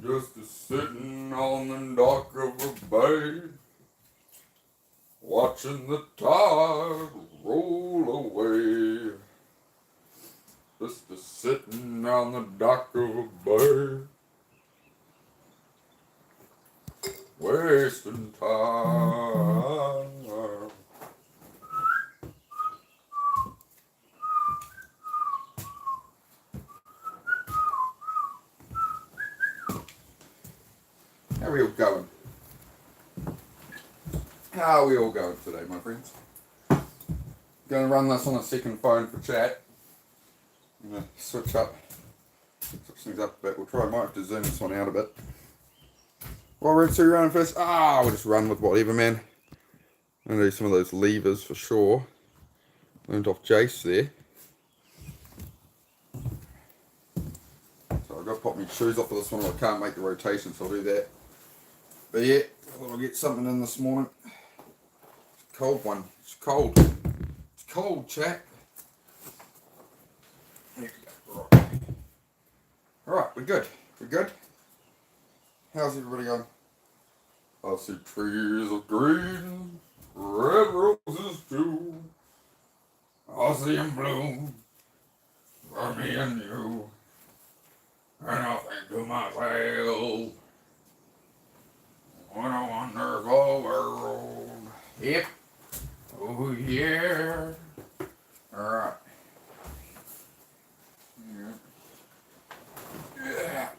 Just a-sitting on the dock of a bay, watching the tide roll away. Just a-sitting on the dock of a bay, wasting time. How are we all going? How are we all going today, my friends? Going to run this on a second phone for chat. I'm going to switch things up a bit. We'll try, might have to zoom this one out a bit. What routes are we running first? We'll just run with whatever, man. I'm going to do some of those levers for sure. Learned off Jace there. So I've got to pop my shoes off for this one, or I can't make the rotation, so I'll do that. But yeah, I thought I'd get something in this morning. It's a cold one. It's cold. It's cold, chat. There we go. Right. Alright, we're good. We're good. How's everybody going? I see trees of green, red roses too. I see them bloom for me and you. And I think to myself, what a wonderful world. Yep. Oh yeah. Alright. Yeah.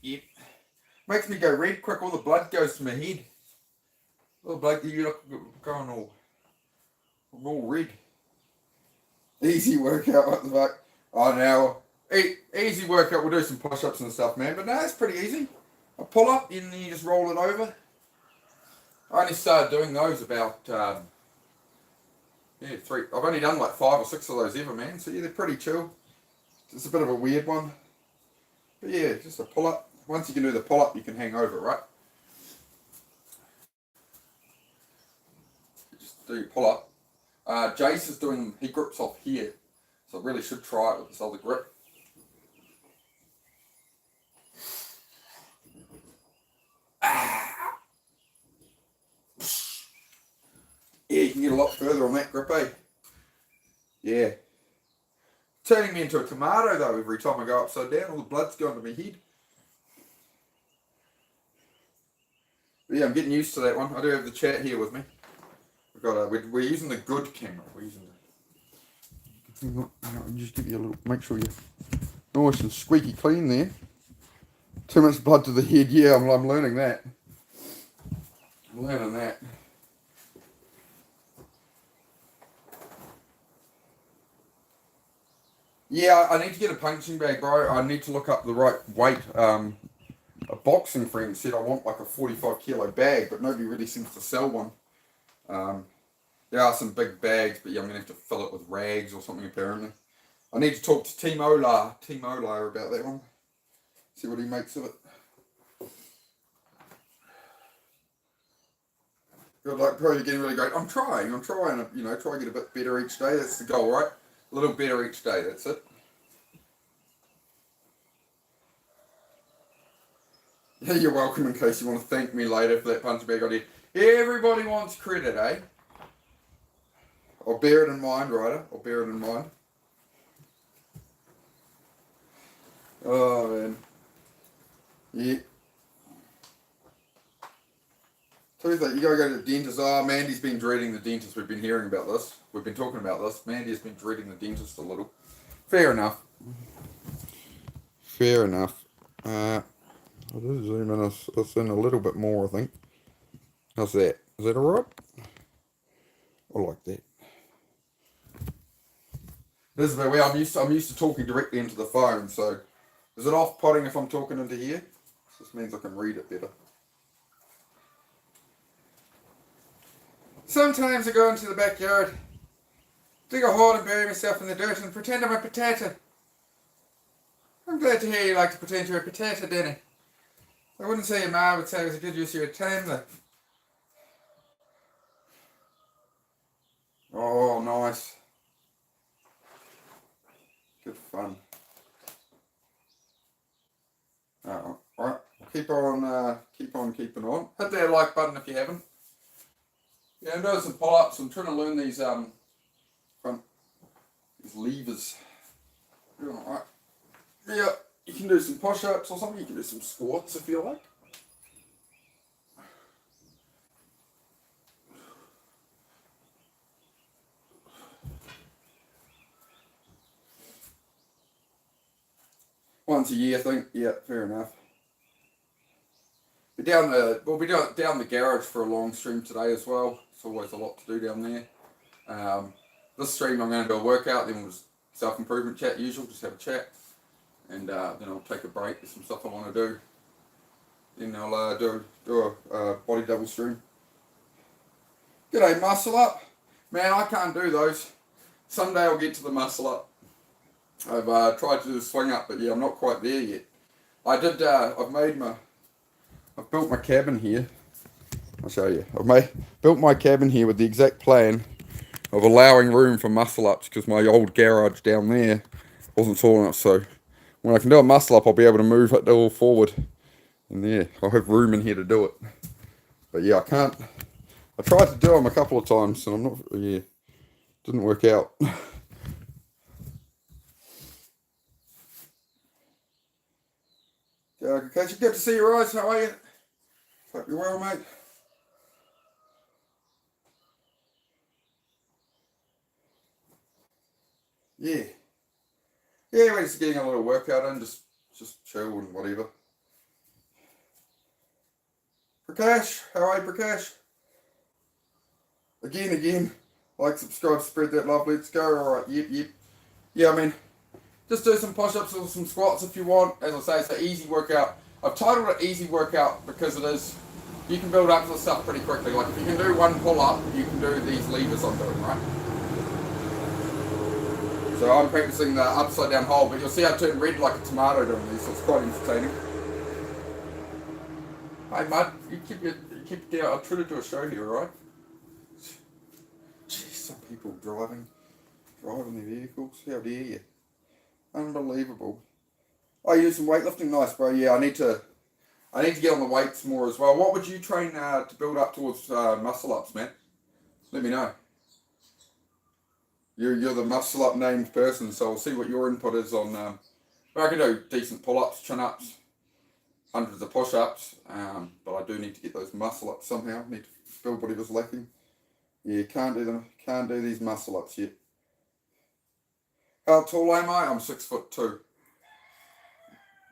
Yep. Makes me go red quick, all the blood goes to my head. All the blood, you look going all red. Easy workout, what the fuck? Oh, now, easy workout, we'll do some push-ups and stuff, man, but no, it's pretty easy. A pull-up, and then you just roll it over. I only started doing those about, 3, I've only done like 5 or 6 of those ever, man, so yeah, they're pretty chill. It's a bit of a weird one. But yeah, just a pull-up. Once you can do the pull-up, you can hang over, right? Just do your pull-up. Jace is doing, he grips off here. So I really should try it with this other grip. Yeah, you can get a lot further on that grip, eh? Yeah. Turning me into a tomato though every time I go upside down. All the blood's going to my head. But yeah, I'm getting used to that one. I do have the chat here with me. We're using the good camera. We're using the... Just give you a little... Make sure you're nice and squeaky clean there. Too much blood to the head. Yeah, I'm learning that. I'm learning that. Yeah, I need to get a punching bag, bro. I need to look up the right weight. A boxing friend said I want like a 45 kilo bag, but nobody really seems to sell one. There are some big bags, but yeah, I'm going to have to fill it with rags or something apparently. I need to talk to Team Ola about that one. See what he makes of it. Good luck, bro. You're getting really great. I'm trying, try to get a bit better each day. That's the goal, right? A little better each day, that's it. Yeah, you're welcome in case you want to thank me later for that punch bag idea. Everybody wants credit, eh? I'll bear it in mind, Ryder. I'll bear it in mind. Oh, man. Yeah. Tuesday, you gotta go to the dentist. Oh, Mandy's been dreading the dentist. We've been hearing about this. We've been talking about this. Mandy has been dreading the dentist a little. Fair enough. Fair enough. I'll just zoom in us in a little bit more, I think. How's that? Is that alright? I like that. This is the way I'm used to talking directly into the phone, so is it off-putting if I'm talking into here? This means I can read it better. Sometimes I go into the backyard dig a hole and bury myself in the dirt and pretend I'm a potato. I'm glad to hear you like to pretend you're a potato, Denny. I wouldn't say your ma would say it was a good use of your time, though. Oh, nice. Good fun. Alright, keep on keeping on. Hit that like button if you haven't. Yeah, I'm doing some pull-ups. I'm trying to learn these these levers. Doing alright. Yeah, you can do some push-ups or something. You can do some squats if you like. Once a year, I think. Yeah, fair enough. We'll be down the garage for a long stream today as well. It's always a lot to do down there. This stream I'm going to do a workout, then we'll just self-improvement chat usual, just have a chat. And then I'll take a break, there's some stuff I want to do. Then I'll do a body double stream. G'day muscle up. Man, I can't do those. Someday I'll get to the muscle up. I've tried to do the swing up, but yeah, I'm not quite there yet. I've built my cabin here. I'll show you. Built my cabin here with the exact plan of allowing room for muscle ups because my old garage down there wasn't tall enough. So when I can do a muscle up, I'll be able to move it all forward. And yeah, I'll have room in here to do it. But yeah, I can't. I tried to do them a couple of times and didn't work out. Okay, it's good to see you, Rose. How are you? Hope you're well, mate. Yeah. Yeah, we're just getting a little workout in, just chill and whatever. Prakash, how are you, Prakash? Again, like, subscribe, spread that love, let's go. Alright, yep. Yeah, I mean, just do some push-ups or some squats if you want. As I say, it's an easy workout. I've titled it easy workout because you can build up to the stuff pretty quickly. Like if you can do one pull-up, you can do these levers I'm doing, right? So I'm practicing the upside down hold, but you'll see I turn red like a tomato doing these, so it's quite entertaining. Hey Mud, you keep it down. I'll try to do a show here, alright? Jeez, some people driving their vehicles. How dare you? Unbelievable. Oh, you do some weightlifting? Nice, bro. Yeah, I need to get on the weights more as well. What would you train to build up towards muscle ups, man? Let me know. You're the muscle up named person, so I'll see what your input is on. I can do decent pull ups, chin ups, hundreds of push ups, but I do need to get those muscle ups somehow. Need to build whatever's lacking. Yeah, can't do them. Can't do these muscle ups yet. How tall am I? I'm 6'2".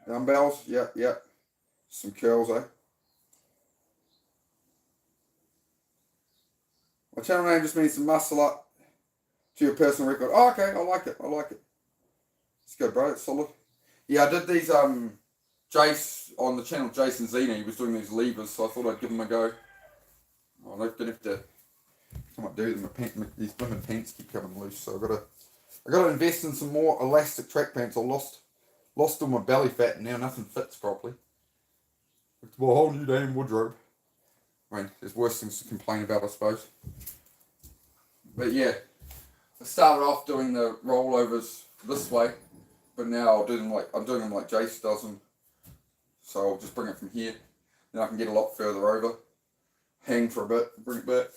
Dumbbells, yep. Some curls, eh? My channel name just means to muscle up to your personal record. Oh, okay, I like it. It's good, bro. It's solid. Yeah, I did these, Jace, on the channel, Jason Zena, he was doing these levers, so I thought I'd give them a go. Oh, I don't have to, I might do them, these blooming pants keep coming loose, so I gotta invest in some more elastic track pants. I lost all my belly fat and now nothing fits properly. It's my whole new damn wardrobe. I mean, there's worse things to complain about, I suppose. But yeah, I started off doing the rollovers this way, but now I'm doing them like Jace does them. So I'll just bring it from here. Then I can get a lot further over, hang for a bit, bring it back.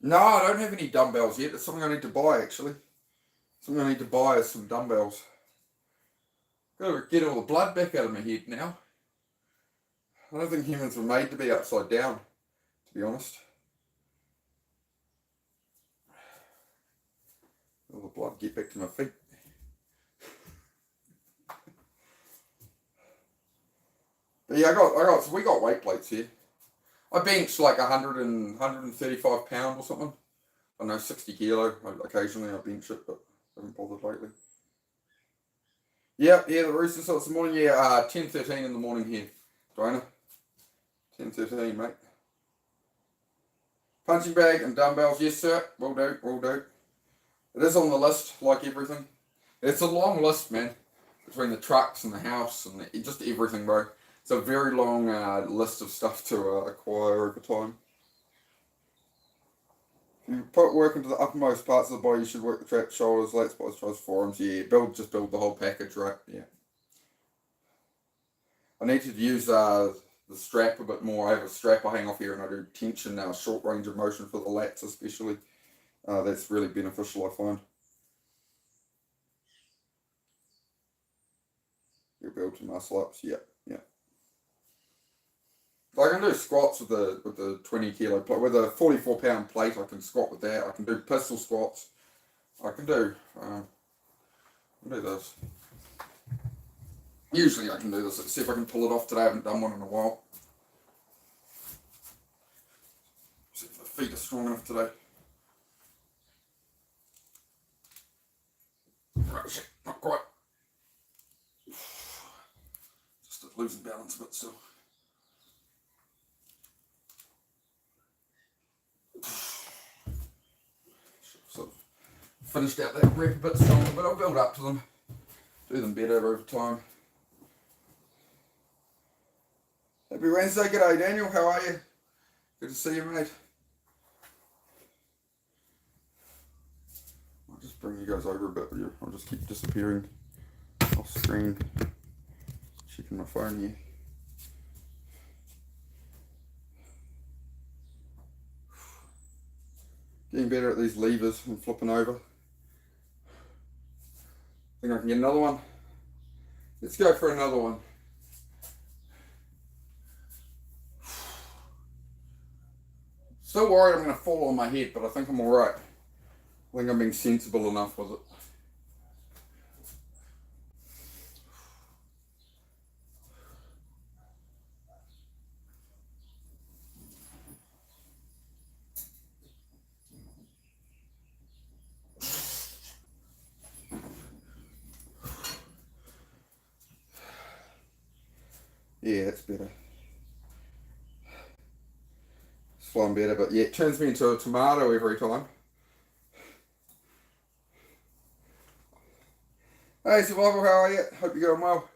No, I don't have any dumbbells yet. It's something I need to buy, actually. Something I need to buy is some dumbbells. Gotta get all the blood back out of my head now. I don't think humans were made to be upside down, to be honest. All the blood get back to my feet. But yeah, we got weight plates here. I bench like 135 pounds or something. I don't know, 60 kilo. Occasionally I bench it, but I haven't bothered lately. Yeah, the rooster starts this morning. Yeah, 10:13 in the morning here, Dana. 10:13, mate. Punching bag and dumbbells, yes sir. Will do, will do. It is on the list, like everything. It's a long list, man. Between the trucks and the house and just everything, bro. It's a very long list of stuff to acquire over time. If you put work into the uppermost parts of the body, you should work the traps, shoulders, lats, biceps, forearms. Yeah, just build the whole package, right? Yeah. I need to use the strap a bit more. I have a strap I hang off here and I do tension now, short range of motion for the lats especially. That's really beneficial, I find. You build to muscle ups, yeah. I can do squats with the 20 kilo plate, with a 44-pound plate. I can squat with that. I can do pistol squats. I can do this. Usually I can do this. Let's see if I can pull it off today. I haven't done one in a while. See if the feet are strong enough today. Right, not quite. Just losing balance a bit still. Sort of finished out that rep a bit stronger, but I'll build up to them. Do them better over time. Happy Wednesday, g'day Daniel, how are you? Good to see you, mate. I'll just bring you guys over a bit here. I'll just keep disappearing off screen. Checking my phone here. Getting better at these levers and flipping over. Think I can get another one? Let's go for another one. Still worried I'm going to fall on my head, but I think I'm alright. I think I'm being sensible enough with it. Yeah, that's better. It's flying better, but yeah, it turns me into a tomato every time. Hey Survival, how are you? Hope you're going well.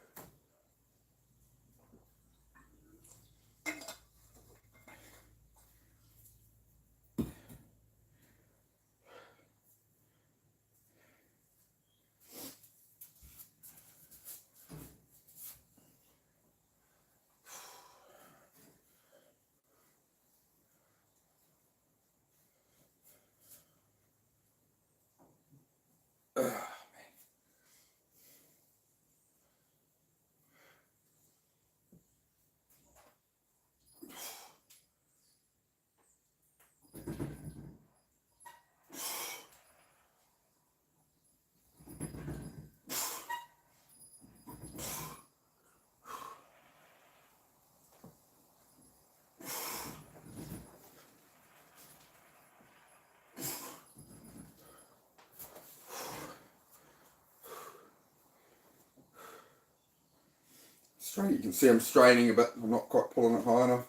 You can see I'm straining a bit. I'm not quite pulling it high enough.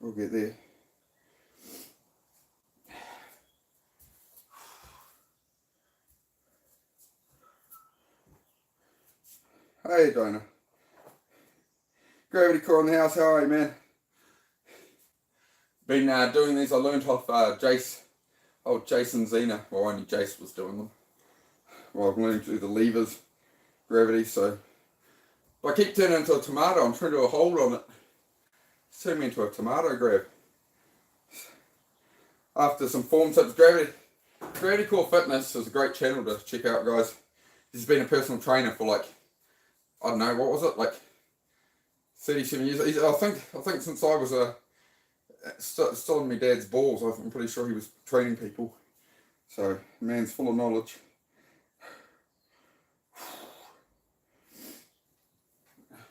We'll get there. Hey Donna. Gravity Core in the house, how are you, man? Been doing these, I learned off Jason Zena. Well, only Jace was doing them. Well, I've learned to do the levers, gravity, so if I keep turning into a tomato, I'm trying to do a hold on it. It's turned me into a tomato grab. After some form tips, Gravity Core Fitness is a great channel to check out, guys. He's been a personal trainer for like, I don't know, what was it, like 37 years. I think since I was still in my dad's balls, I'm pretty sure he was training people. So, man's full of knowledge.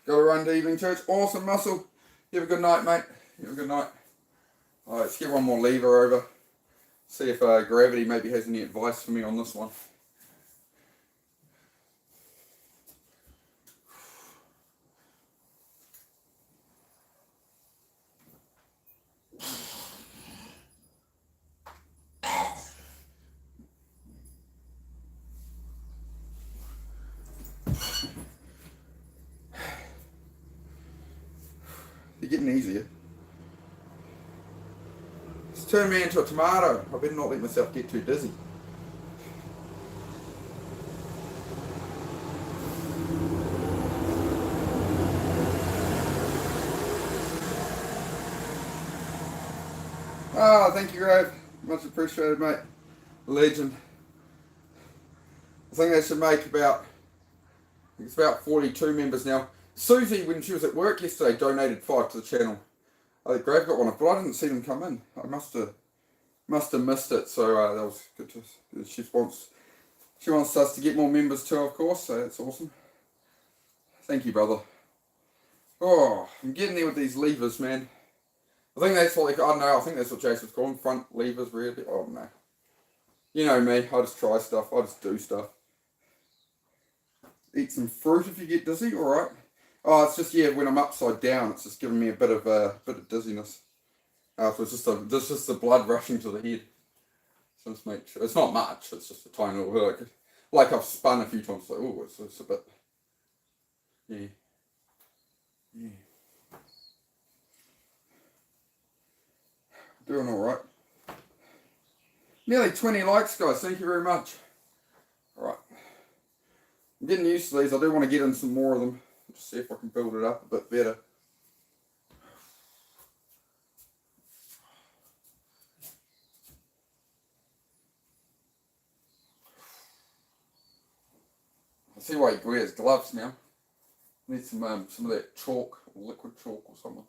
Go run to evening church. Awesome, Muscle. You have a good night, mate. You have a good night. Alright, let's get one more lever over. See if Gravity maybe has any advice for me on this one. They're getting easier. It's turned me into a tomato. I better not let myself get too dizzy. Ah, thank you, Grave. Much appreciated, mate. Legend. I think they should make about, it's about 42 members now. Susie, when she was at work yesterday, donated 5 to the channel. I think Grave got one, but I didn't see them come in. I must have missed it. So that was good. She wants us to get more members too, of course. So that's awesome. Thank you, brother. Oh, I'm getting there with these levers, man. I think that's what, I don't know, I think that's what Jason's calling front levers, really. Oh, no. You know me, I just try stuff, I just do stuff. Eat some fruit if you get dizzy, alright. Oh, it's just, yeah, when I'm upside down, it's just giving me a bit of dizziness. So it's just the blood rushing to the head. So just make sure, it's not much, it's just a tiny little, like I've spun a few times, so, oh, it's a bit, yeah. Doing alright. Nearly 20 likes, guys. Thank you very much. Alright. I'm getting used to these. I do want to get in some more of them. Just see if I can build it up a bit better. I see why he wears gloves now. Need some of that chalk, or liquid chalk or something.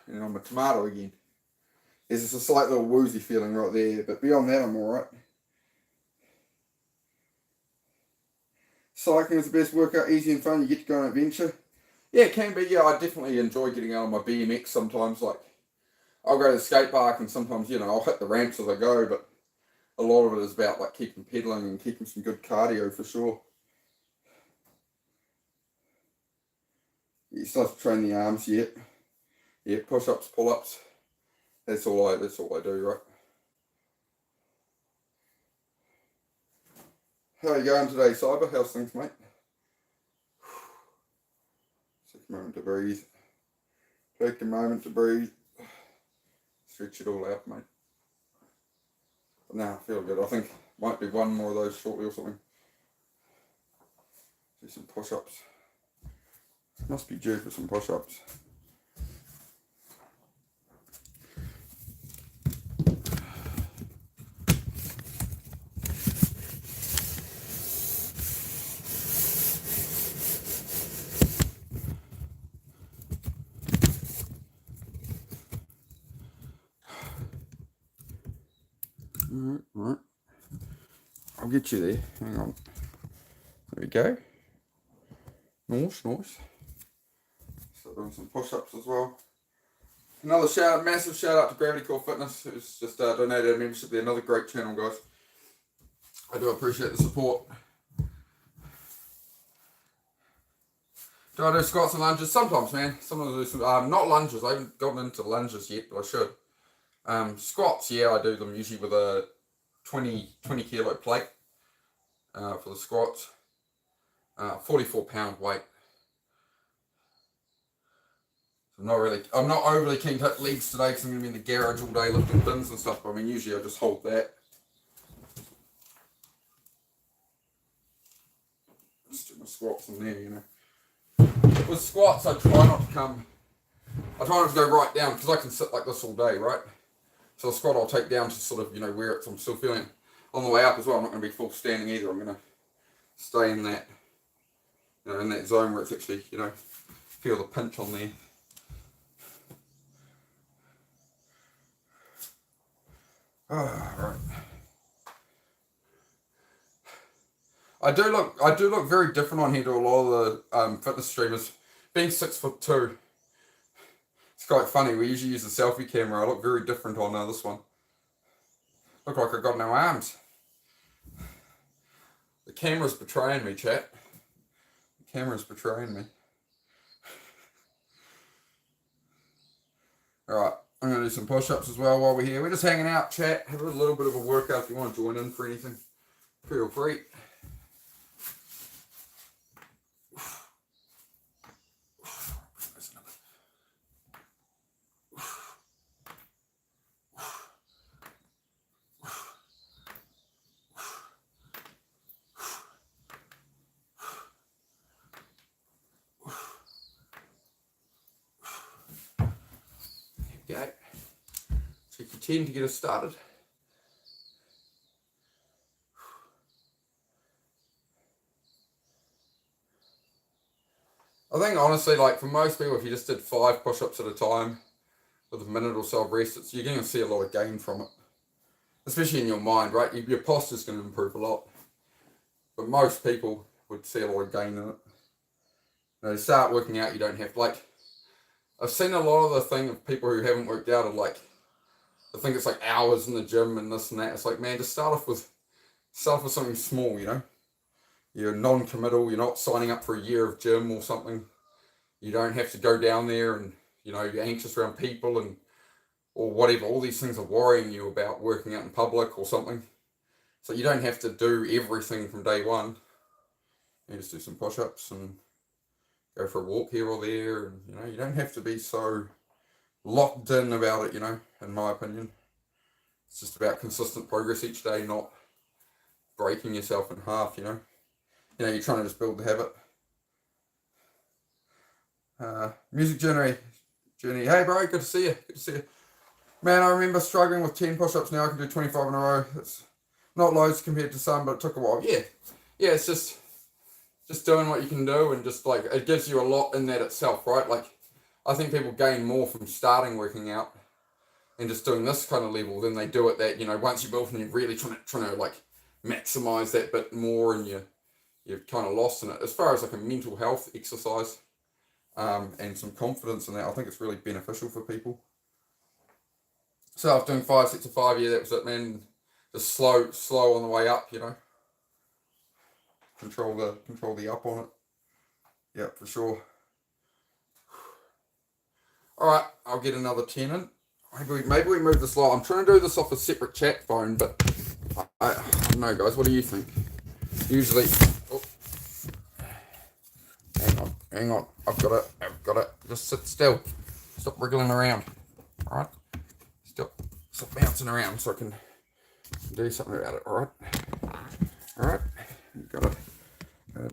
And I'm a tomato again. There's just a slight little woozy feeling right there, but beyond that, I'm alright. Cycling is the best workout, easy and fun. You get to go on an adventure. Yeah, it can be. Yeah, I definitely enjoy getting out on my BMX sometimes. Like, I'll go to the skate park and sometimes, I'll hit the ramps as I go, but a lot of it is about like keeping pedaling and keeping some good cardio for sure. You still have to train the arms yet. Yeah, push-ups, pull-ups. That's all I do, right? How are you going today, Cyber? How's things, mate? Take a moment to breathe. Take a moment to breathe. Stretch it all out, mate. But now I feel good. I think might be one more of those shortly or something. Do some push-ups. Must be due for some push-ups. Alright. I'll get you there. Hang on. There we go. Nice. So doing some push-ups as well. Another massive shout out to Gravity Core Fitness, who's just donated a membership there. Another great channel, guys. I do appreciate the support. Do I do squats and lunges? Sometimes, man. Sometimes I do some, not lunges. I haven't gotten into lunges yet, but I should. Squats, yeah, I do them usually with a 20 kilo plate for the squats. 44 pound weight. I'm not overly keen to hit legs today because I'm going to be in the garage all day lifting bins and stuff, but I mean, usually I just hold that. Just do my squats in there, With squats, I try not to go right down because I can sit like this all day, right? So the squat I'll take down to sort of, where I'm still feeling on the way up as well. I'm not going to be full standing either. I'm going to stay in that, in that zone where it's actually, feel the pinch on there. Right. I do look very different on here to a lot of the fitness streamers. Being 6'2", it's quite funny. We usually use the selfie camera. I look very different on this one. Look like I got no arms. The camera's betraying me, chat. The camera's betraying me. Alright, I'm going to do some push-ups as well while we're here. We're just hanging out, chat. Have a little bit of a workout if you want to join in for anything. Feel free. Okay. Check your 10 to get us started. I think honestly, like for most people, if you just did 5 push-ups at a time with a minute or so of rest, you're going to see a lot of gain from it. Especially in your mind, right? Your posture's going to improve a lot. But most people would see a lot of gain in it. You know, you start working out, you don't have, like, I've seen a lot of the thing of people who haven't worked out are like, I think it's like hours in the gym and this and that. It's like, man, just start off with something small, you know? You're non-committal, you're not signing up for a year of gym or something. You don't have to go down there and, you know, you're anxious around people and or whatever. All these things are worrying you about working out in public or something. So you don't have to do everything from day one. You just do some push-ups and go for a walk here or there. And, you know, you don't have to be so locked in about it, you know, in my opinion. It's just about consistent progress each day, not breaking yourself in half, you know. You know, you're trying to just build the habit. Music Journey. Hey, bro, good to see you. Good to see you. Man, I remember struggling with 10 push-ups. Now I can do 25 in a row. It's not loads compared to some, but it took a while. Yeah, it's just doing what you can do, and just like it gives you a lot in that itself, right? Like I think people gain more from starting working out and just doing this kind of level than they do at that, you know, once you're built and you're really trying to like maximize that bit more, and you're kind of lost in it. As far as like a mental health exercise and some confidence in that, I think it's really beneficial for people. So I was doing 5 sets of 5, yeah, that was it, man. Just slow on the way up, you know. Control the up on it. Yeah, for sure. Alright, I'll get another 10 in. Maybe we move this live. I'm trying to do this off a separate chat phone, but I don't know, guys. What do you think? Usually, oh, hang on. I've got it. Just sit still. Stop wriggling around. All right. Stop bouncing around so I can do something about it. All right. You gotta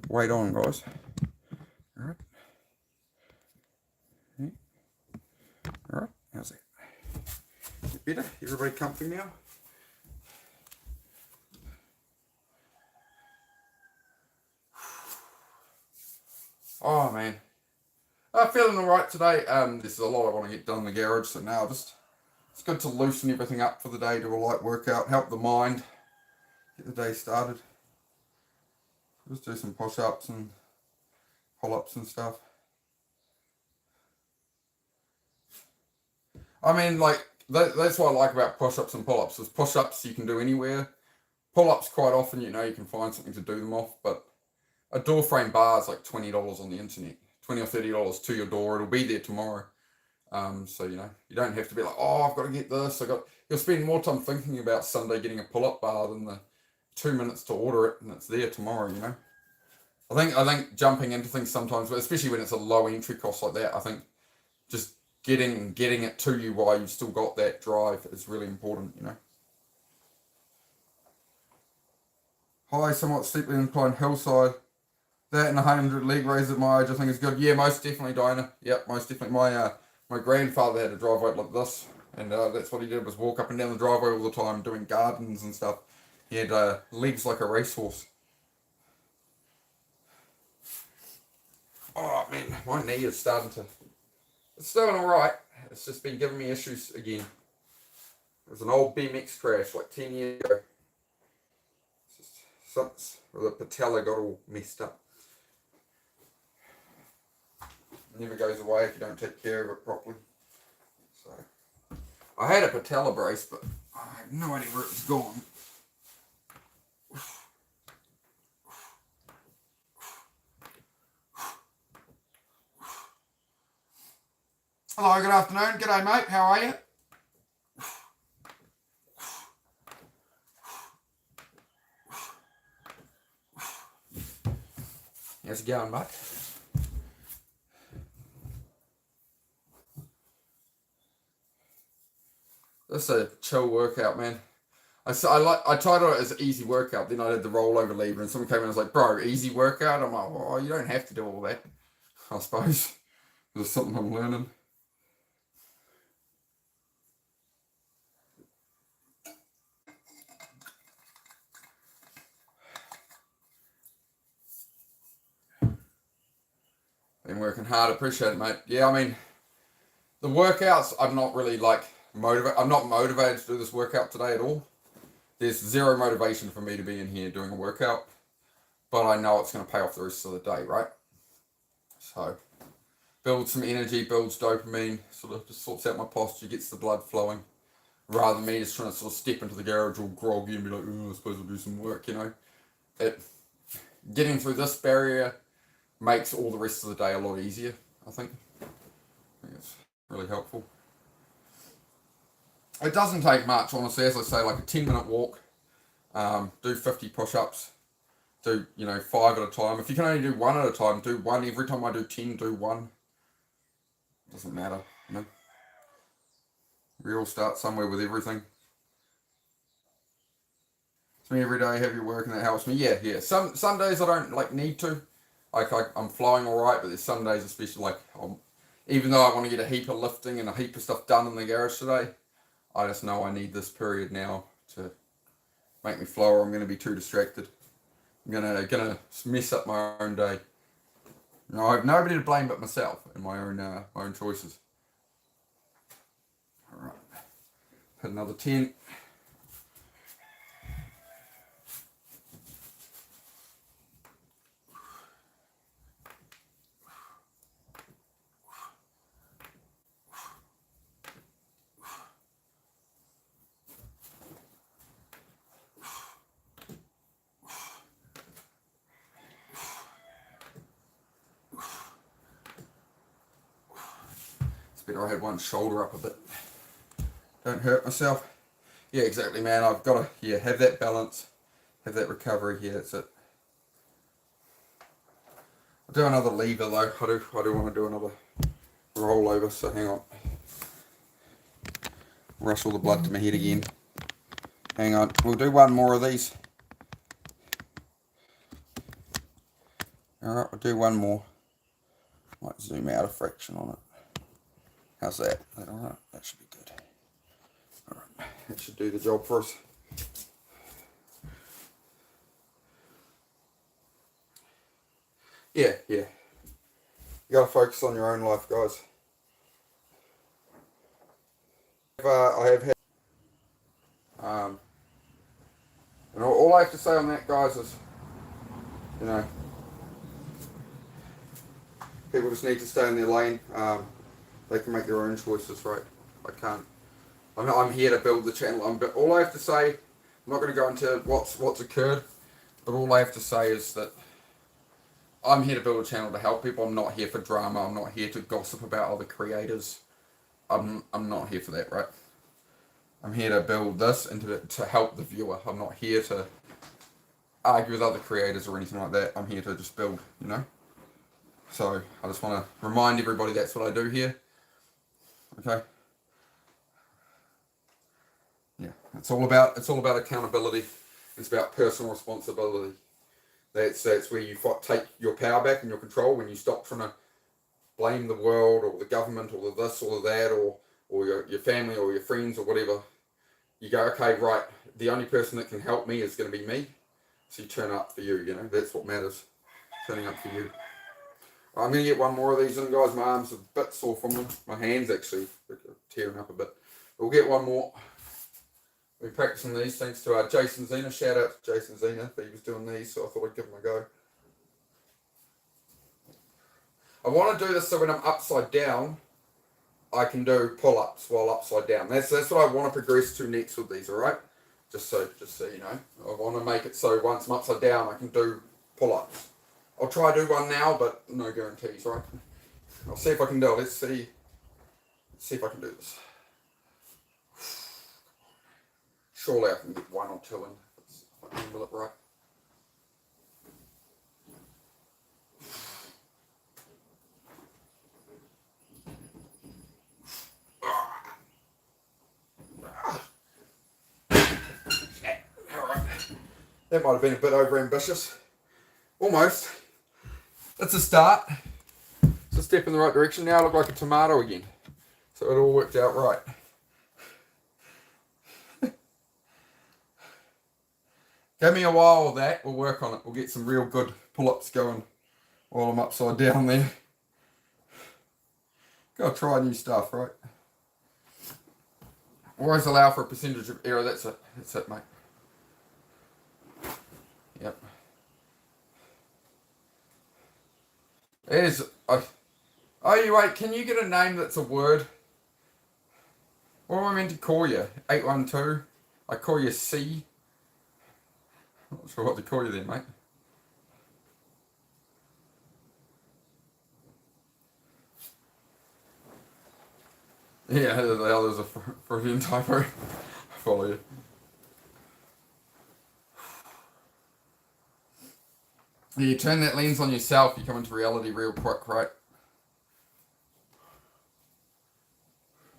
wait on, guys. All right. Okay. All right. How's that? Get better? Everybody comfy now? Oh man, I'm feeling alright today. There's a lot I want to get done in the garage, so now it's good to loosen everything up for the day, do a light workout, help the mind, get the day started. Just do some push-ups and pull-ups and stuff. I mean, like, that's what I like about push-ups and pull-ups, is push-ups you can do anywhere. Pull-ups quite often, you know, you can find something to do them off, but a door frame bar is like $20 on the internet. $20 or $30 to your door. It'll be there tomorrow. So, you know, you don't have to be like, oh, I've got to get this. You'll spend more time thinking about Sunday getting a pull-up bar than the 2 minutes to order it and it's there tomorrow, you know. I think jumping into things sometimes, especially when it's a low entry cost like that, I think just getting it to you while you've still got that drive is really important, you know. High, somewhat steeply inclined hillside. That and 100 leg raise at my age, I think is good. Yeah, most definitely, Dinah. Yep, most definitely. My grandfather had a driveway like this, and that's what he did, was walk up and down the driveway all the time doing gardens and stuff. He had legs like a racehorse. Oh man, my knee is starting to... It's doing alright. It's just been giving me issues again. It was an old BMX crash like 10 years ago. Something the patella got all messed up. It never goes away if you don't take care of it properly. So I had a patella brace, but I have no idea where it's gone. Hello, good afternoon. G'day, mate. How are you? How's it going, mate? This is a chill workout, man. I tried it as an easy workout, then I did the rollover lever, and someone came in and was like, bro, easy workout? I'm like, oh, you don't have to do all that, I suppose. There's something I'm learning. Been working hard, appreciate it, mate. Yeah, I mean, the workouts, I'm not really like I'm not motivated to do this workout today at all. There's zero motivation for me to be in here doing a workout, but I know it's going to pay off the rest of the day, right? So, builds some energy, builds dopamine, sort of just sorts out my posture, gets the blood flowing, rather than me just trying to sort of step into the garage all groggy and be like, oh, I suppose I'll do some work, you know. Getting through this barrier makes all the rest of the day a lot easier, I think. I think it's really helpful. It doesn't take much, honestly. As I say, like a 10-minute walk, do 50 push-ups, do, 5 at a time. If you can only do 1 at a time, do 1. Every time I do 10, do 1. Doesn't matter, you know. We all start somewhere with everything. It's me every day, have your work, and that helps me. Yeah. Some days I don't need to. I'm flowing all right, but there's some days, especially even though I want to get a heap of lifting and a heap of stuff done in the garage today, I just know I need this period now to make me flow, or I'm going to be too distracted. I'm gonna mess up my own day. I have nobody to blame but myself and my own choices. All right, put another 10. Better I had one shoulder up a bit. Don't hurt myself. Yeah, exactly, man. I've got to have that balance, have that recovery here. That's it. I'll do another lever though. I do want to do another rollover. So hang on. Rush all the blood to my head again. Hang on. We'll do one more of these. All right, we'll do one more. Might zoom out a fraction on it. How's that? Is that all right? That should be good. All right, that should do the job for us. Yeah. You gotta focus on your own life, guys. I have had, and all I have to say on that, guys, is, people just need to stay in their lane. They can make their own choices, right? I can't. I'm here to build the channel. But all I have to say, I'm not going to go into what's occurred, but all I have to say is that I'm here to build a channel to help people. I'm not here for drama. I'm not here to gossip about other creators. I'm not here for that, right? I'm here to build this and to help the viewer. I'm not here to argue with other creators or anything like that. I'm here to just build, So I just want to remind everybody that's what I do here. Okay. Yeah, it's all about accountability. It's about personal responsibility. That's where you take your power back and your control, when you stop trying to blame the world or the government or the this or the that or your family or your friends or whatever. You go, okay, right, the only person that can help me is going to be me. So you turn up for you, that's what matters. Turning up for you. I'm going to get one more of these in, guys. My arms are a bit sore from them. My hands actually are tearing up a bit. We'll get one more. We're practicing these thanks to Jason Zena. Shout out to Jason Zena, he was doing these, so I thought I'd give them a go. I want to do this so when I'm upside down, I can do pull-ups while upside down. That's what I want to progress to next with these, alright? Just so you know. I want to make it so once I'm upside down, I can do pull-ups. I'll try to do one now, but no guarantees, right? I'll see if I can do it. Let's see if I can do this. Surely I can get one or two in if I handle it right. That might have been a bit over ambitious. Almost. It's a start. It's a step in the right direction. Now I look like a tomato again. So it all worked out right. Give me a while with that. We'll work on it. We'll get some real good pull-ups going while I'm upside down there. Gotta try new stuff, right? Always allow for a percentage of error. That's it. That's it, mate. Yep. Oh, you wait. Can you get a name that's a word? What am I meant to call you? 812? I call you C. I'm not sure what to call you then, mate. Yeah, the hell is a Freudian typo. I follow you. Yeah, you turn that lens on yourself, you come into reality real quick, right?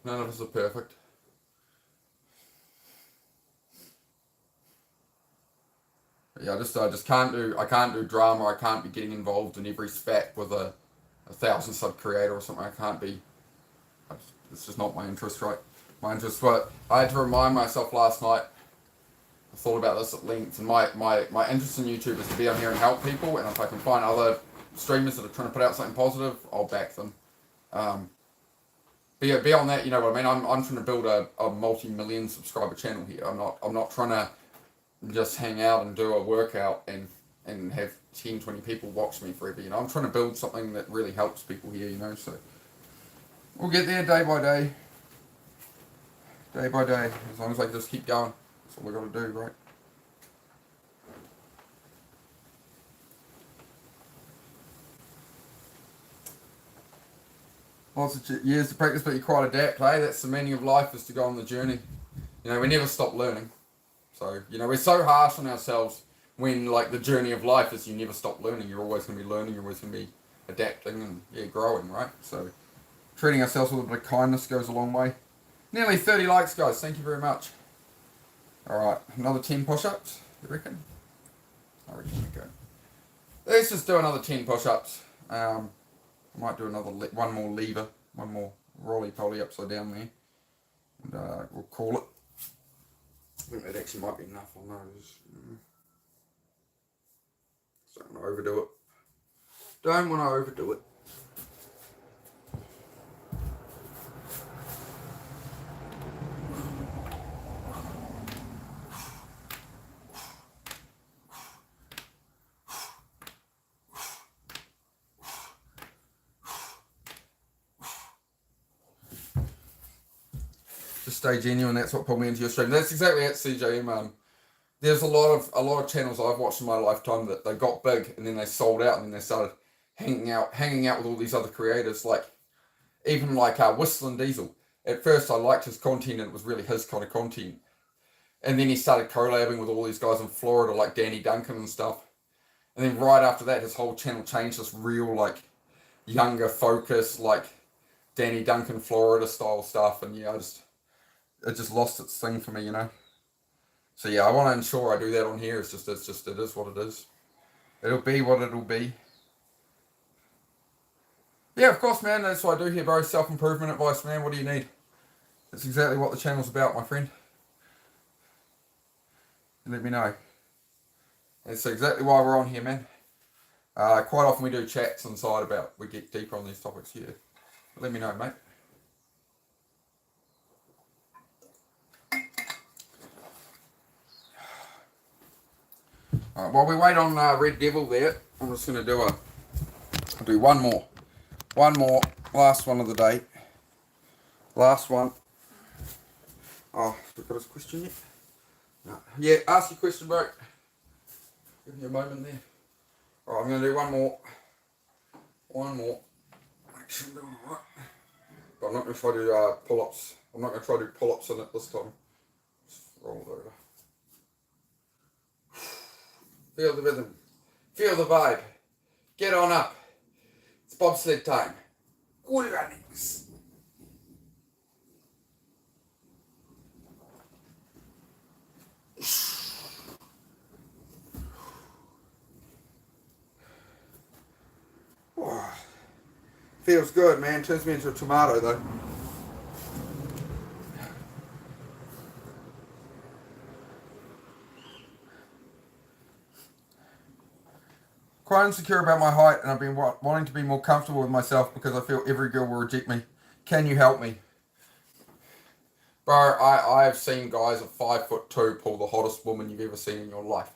None of us are perfect. Yeah, I just can't do drama. I can't be getting involved in every spat with a 1,000 sub creator or something. I can't be. It's just not my interest, right? My interest. But I had to remind myself last night. I thought about this at length, and my interest in YouTube is to be on here and help people. And if I can find other streamers that are trying to put out something positive, I'll back them. Beyond that, you know what I mean. I'm trying to build a multi-million subscriber channel here. I'm not trying to just hang out and do a workout and have 10, 20 people watch me forever. You know, I'm trying to build something that really helps people here. You know, so we'll get there day by day. Day by day, as long as I just keep going. That's all we got to do, right? Lots of years to practice, but you quite adapt, hey? That's the meaning of life, is to go on the journey. You know, we never stop learning. So, you know, we're so harsh on ourselves when, like, the journey of life is you never stop learning. You're always going to be learning, you're always going to be adapting and, yeah, growing, right? So, treating ourselves with a bit of kindness goes a long way. Nearly 30 likes, guys. Thank you very much. Alright, another 10 push-ups, you reckon? I reckon we go. Let's just do another 10 push-ups. I might do one more lever, one more roly-poly upside down there. And we'll call it. I think that actually might be enough on those. Don't want to overdo it. Don't want to overdo it. Just stay genuine. That's what pulled me into your stream. That's exactly it, CJM. There's a lot of channels I've watched in my lifetime that they got big and then they sold out and then they started hanging out with all these other creators, like even like Whistling Diesel. At first I liked his content and it was really his kind of content. And then he started collabing with all these guys in Florida like Danny Duncan and stuff. And then right after that his whole channel changed, this real like younger focus, like Danny Duncan Florida style stuff, and yeah, it just lost its thing for me, you know. So yeah, I want to ensure I do that on here. It is what it is. It'll be what it'll be. Yeah, of course, man. That's what I do here, bro. Self-improvement advice, man. What do you need? That's exactly what the channel's about, my friend. Let me know. That's exactly why we're on here, man. Quite often we do chats inside we get deeper on these topics here. Let me know, mate. Alright, while we wait on Red Devil there, I'm just going to do one more. One more. Last one of the day. Last one. Oh, we got his question yet? No. Yeah, ask your question, bro. Give me a moment there. Alright, I'm going to do one more. One more. Make sure I'm doing alright. But I'm not going to try to do pull-ups. I'm not going to try to do pull-ups in it this time. Just roll it over. Feel the rhythm. Feel the vibe. Get on up. It's bobsled time. Good runnings. Oh, feels good, man. Turns me into a tomato, though. Quite insecure about my height, and I've been wanting to be more comfortable with myself because I feel every girl will reject me. Can you help me? Bro, I've seen guys of 5'2" pull the hottest woman you've ever seen in your life.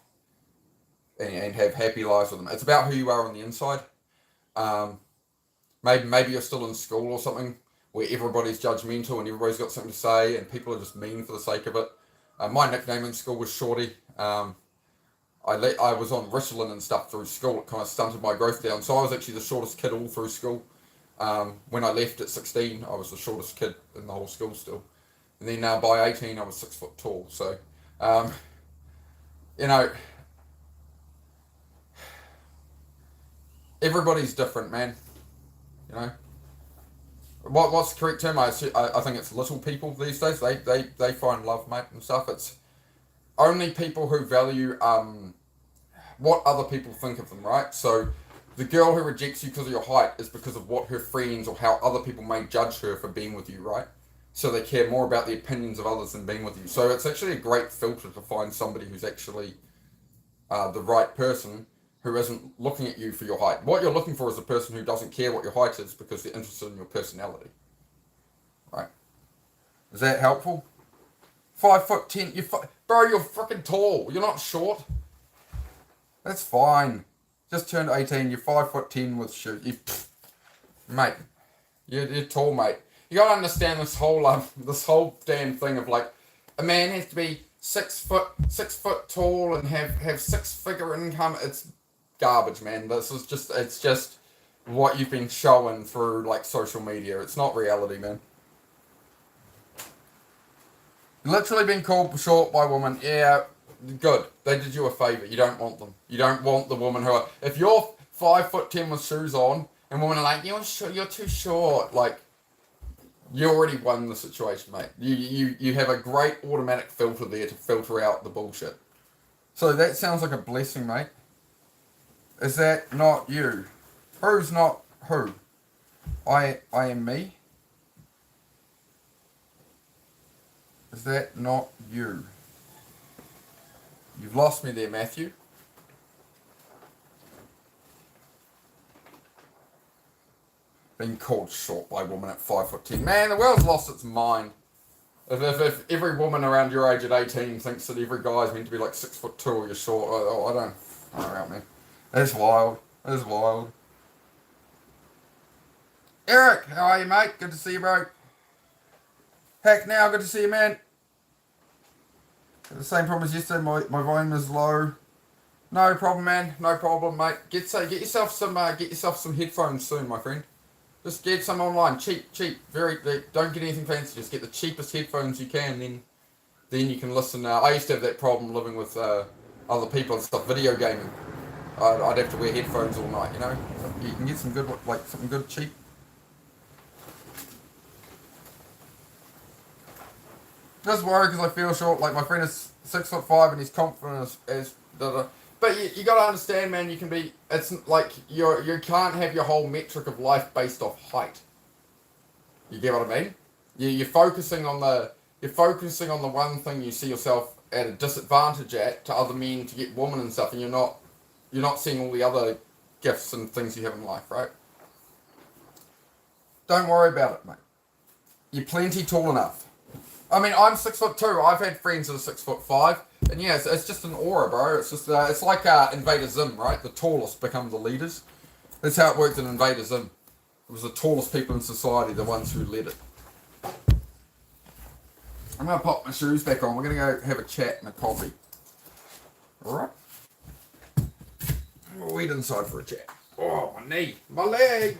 And have happy lives with them. It's about who you are on the inside. Maybe you're still in school or something where everybody's judgmental and everybody's got something to say and people are just mean for the sake of it. My nickname in school was Shorty. I was on Ritalin and stuff through school. It kind of stunted my growth down. So I was actually the shortest kid all through school. When I left at 16, I was the shortest kid in the whole school still. And then by 18, I was 6 foot tall. So, you know, everybody's different, man. You know, what's the correct term? I think it's little people these days. They find love, mate, and stuff. It's only people who value what other people think of them, right? So the girl who rejects you because of your height is because of what her friends or how other people may judge her for being with you, right? So they care more about the opinions of others than being with you. So it's actually a great filter to find somebody who's actually the right person, who isn't looking at you for your height. What you're looking for is a person who doesn't care what your height is because they're interested in your personality. Right? Is that helpful? 5'10", bro, you're freaking tall. You're not short. That's fine. Just turned 18. You're 5'10" with shoes. Mate, you're tall, mate. You gotta understand this whole damn thing of like, a man has to be 6 foot tall and have six-figure income. It's garbage, man. It's just what you've been showing through like social media. It's not reality, man. Literally being called short by women. Yeah, good. They did you a favour. You don't want them. You don't want the woman who are. If you're 5'10" with shoes on, and women are like, you're too short. Like, you already won the situation, mate. You have a great automatic filter there to filter out the bullshit. So that sounds like a blessing, mate. Is that not you? Who's not who? I am me. Is that not you? You've lost me there, Matthew. Being called short by a woman at 5'10". Man, the world's lost its mind. If every woman around your age at 18 thinks that every guy's meant to be like 6'2" or you're short, I don't know about me. That's wild. That's wild. Eric, how are you, mate? Good to see you, bro. Heck now, good to see you, man. The same problem as yesterday, my volume is low. No problem, man. No problem, mate. Get yourself some headphones soon, my friend. Just get some online, cheap. Don't get anything fancy. Just get the cheapest headphones you can. Then you can listen. I used to have that problem living with other people and stuff. Video gaming. I'd have to wear headphones all night. You know. You can get some good, like something good cheap. Just worry because I feel short. Like my friend is 6'5" and he's confident as But you gotta understand, man. You can be. It's like you can't have your whole metric of life based off height. You get what I mean? You're focusing on the one thing you see yourself at a disadvantage at to other men to get women and stuff, and you're not seeing all the other gifts and things you have in life, right? Don't worry about it, mate. You're plenty tall enough. I mean, I'm 6'2". I've had friends that are 6'5". And yeah, it's just an aura, bro. It's just it's like Invader Zim, right? The tallest become the leaders. That's how it worked in Invader Zim. It was the tallest people in society, the ones who led it. I'm gonna pop my shoes back on. We're gonna go have a chat and a coffee. Alright? We'll wait inside for a chat. Oh, my knee. My leg.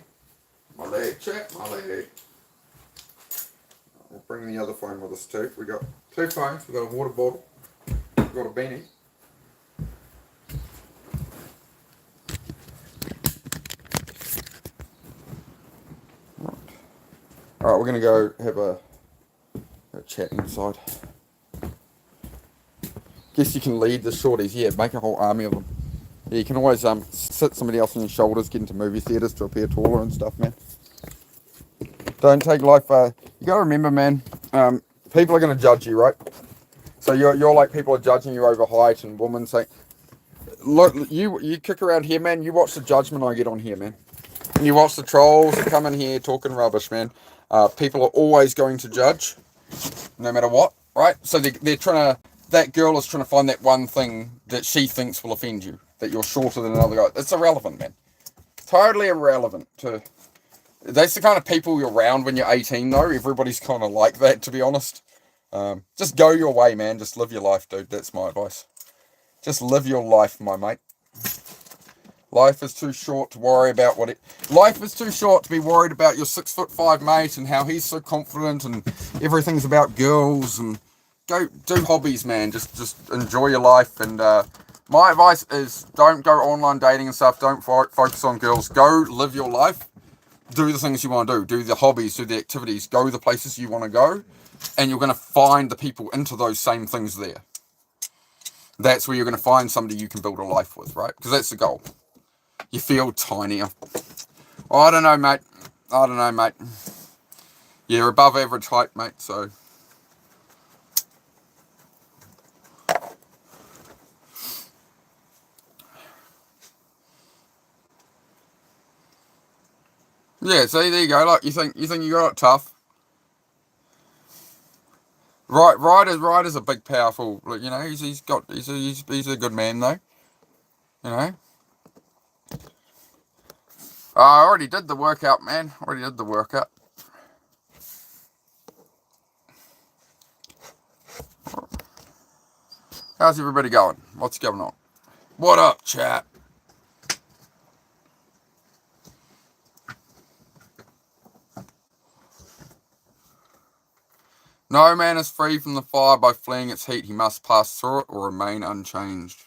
My leg, chat, my leg. We'll bring the other phone with us too. We got 2 phones. We got a water bottle. We got a beanie. Alright, we're gonna go have a chat inside. Guess you can lead the shorties. Yeah, make a whole army of them. Yeah, you can always sit somebody else on your shoulders, get into movie theatres to appear taller and stuff, man. Don't take life. You gotta remember, man. People are gonna judge you, right? So you're like people are judging you over height and women saying, look, you kick around here, man. You watch the judgment I get on here, man. And you watch the trolls that come in here talking rubbish, man. People are always going to judge, no matter what, right? So they're trying to. That girl is trying to find that one thing that she thinks will offend you. That you're shorter than another guy. It's irrelevant, man. Totally irrelevant to. That's the kind of people you're around when you're 18, though. Everybody's kind of like that, to be honest. Just go your way, man. Just live your life, dude. That's my advice. Just live your life, my mate. Life is too short to worry about what it. Life is too short to be worried about your 6'5" mate and how he's so confident and everything's about girls and go do hobbies, man. Just enjoy your life. And my advice is don't go online dating and stuff. Don't focus on girls. Go live your life. Do the things you want to do. Do the hobbies. Do the activities. Go the places you want to go, and you're going to find the people into those same things there. That's where you're going to find somebody you can build a life with, right? Because that's the goal. You feel tinier. Oh, I don't know, mate. You're above average height, mate, so. Yeah, see, there you go. Like, you think you got it tough. Ryder's a big, powerful, you know, he's a good man, though. You know? I already did the workout, man. How's everybody going? What's going on? What up, chat? No man is free from the fire by fleeing its heat. He must pass through it or remain unchanged.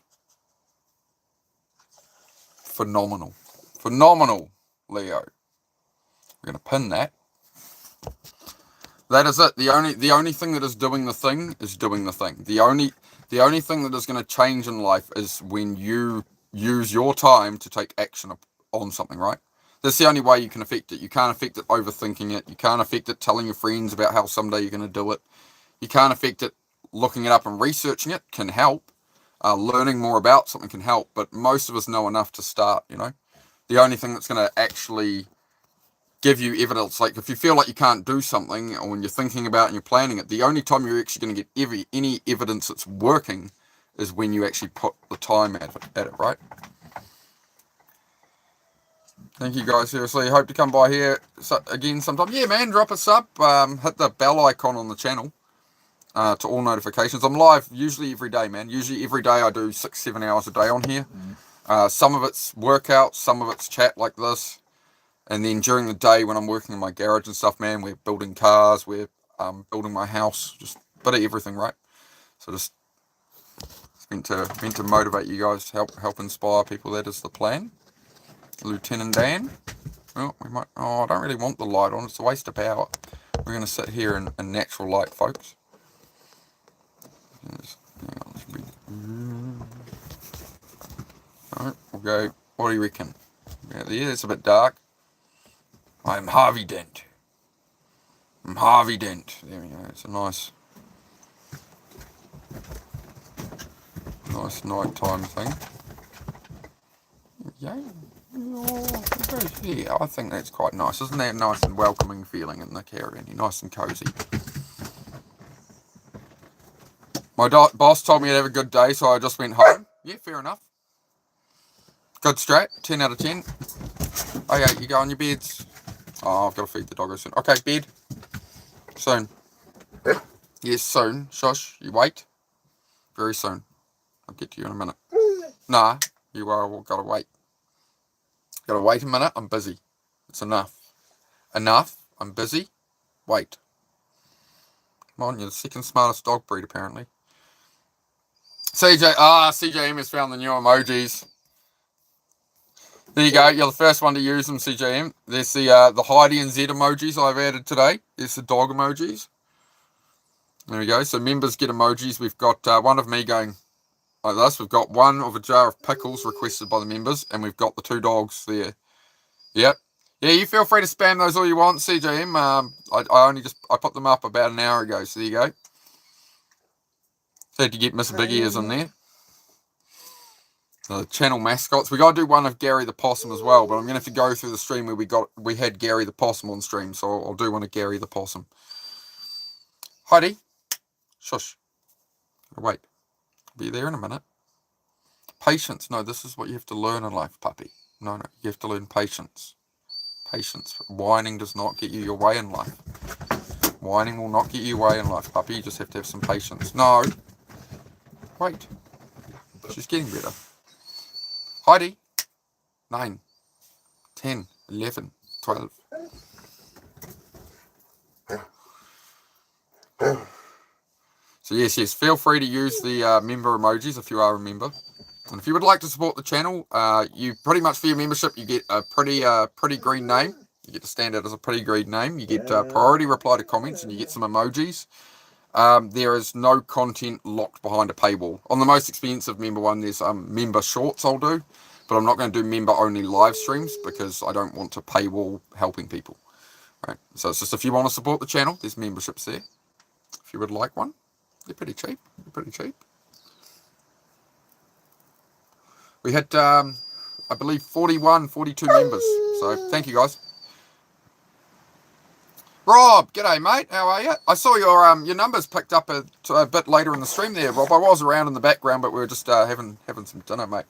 Phenomenal. Phenomenal, Leo. We're going to pin that. That is it. The only thing that is doing the thing is doing the thing. The only thing that is going to change in life is when you use your time to take action on something, right? That's the only way you can affect it. You can't affect it overthinking it. You can't affect it telling your friends about how someday you're going to do it. You can't affect it looking it up and researching it can help. Learning more about something can help, but most of us know enough to start, you know? The only thing that's going to actually give you evidence, like if you feel like you can't do something, or when you're thinking about it and you're planning it, the only time you're actually going to get any evidence that's working is when you actually put the time at it, right? Thank you guys, seriously. Hope to come by here again sometime. Yeah, man, drop a sub. Hit the bell icon on the channel to all notifications. I'm live usually every day, man. Usually every day I do 6-7 hours a day on here. Some of it's workouts, some of it's chat like this. And then during the day when I'm working in my garage and stuff, man, we're building cars, we're building my house, just a bit of everything, right? So just meant to motivate you guys, help inspire people. That is the plan. Lieutenant Dan. Well, we might. Oh, I don't really want the light on. It's a waste of power. We're gonna sit here in natural light, folks. Alright, we'll go. What do you reckon? Yeah, it's a bit dark. I'm Harvey Dent. There we go. It's a nice nighttime thing. Yeah. Yeah, I think that's quite nice. Isn't that a nice and welcoming feeling in the caravan? Nice and cozy. My boss told me to have a good day, so I just went home. Yeah, fair enough. Good straight. 10 out of 10. Okay, you go on your beds. Oh, I've got to feed the doggo soon. Okay, bed. Soon. Yes, soon. Shush. You wait. Very soon. I'll get to you in a minute. Nah, you gotta wait. Gotta wait a minute. I'm busy. It's enough. Enough. I'm busy. Wait. Come on, you're the second smartest dog breed, apparently. CJM has found the new emojis. There you go. You're the first one to use them, CJM. There's the Heidi and Z emojis I've added today. There's the dog emojis. There we go. So members get emojis. We've got one of me going like this. We've got one of a jar of pickles requested by the members, and we've got the two dogs there. Yep. Yeah, you feel free to spam those all you want, CJM. I put them up about an hour ago, so there you go. So had to get Miss Big Ears in there. The channel mascots. We got to do one of Gary the Possum as well, but I'm going to have to go through the stream where we had Gary the Possum on stream, so I'll do one of Gary the Possum. Heidi. Shush. Wait. I'll be there in a minute. Patience. No, this is what you have to learn in life, puppy. No, you have to learn patience. Patience. Whining does not get you your way in life. Whining will not get you your way in life, puppy. You just have to have some patience. No. Wait. She's getting better. Heidi. 9, 10, 11, 12. So yes, feel free to use the member emojis if you are a member. And if you would like to support the channel, you pretty much for your membership, you get a pretty green name. You get to stand out as a pretty green name. You get priority reply to comments, and you get some emojis. There is no content locked behind a paywall. On the most expensive member one, there's member shorts I'll do, but I'm not going to do member-only live streams because I don't want to paywall helping people. Right. So it's just if you want to support the channel, there's memberships there. If you would like one, they're pretty cheap. We had, I believe, 41, 42 members. So thank you, guys. Rob, g'day, mate. How are you? I saw your numbers picked up a bit later in the stream there, Rob. I was around in the background, but we were just having some dinner, mate.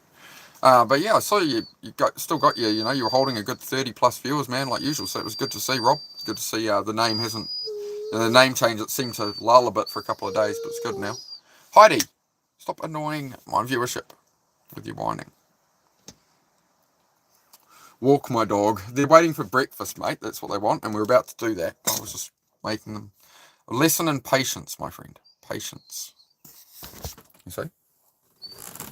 But yeah, I saw you still got you. You know, you were holding a good 30 plus viewers, man, like usual. So it was good to see, Rob. It's good to see the name hasn't. The name change, it seemed to lull a bit for a couple of days, but it's good now. Heidi, stop annoying my viewership with your whining. Walk my dog. They're waiting for breakfast, mate. That's what they want, and we're about to do that. I was just making them a lesson in patience, my friend. Patience. You see?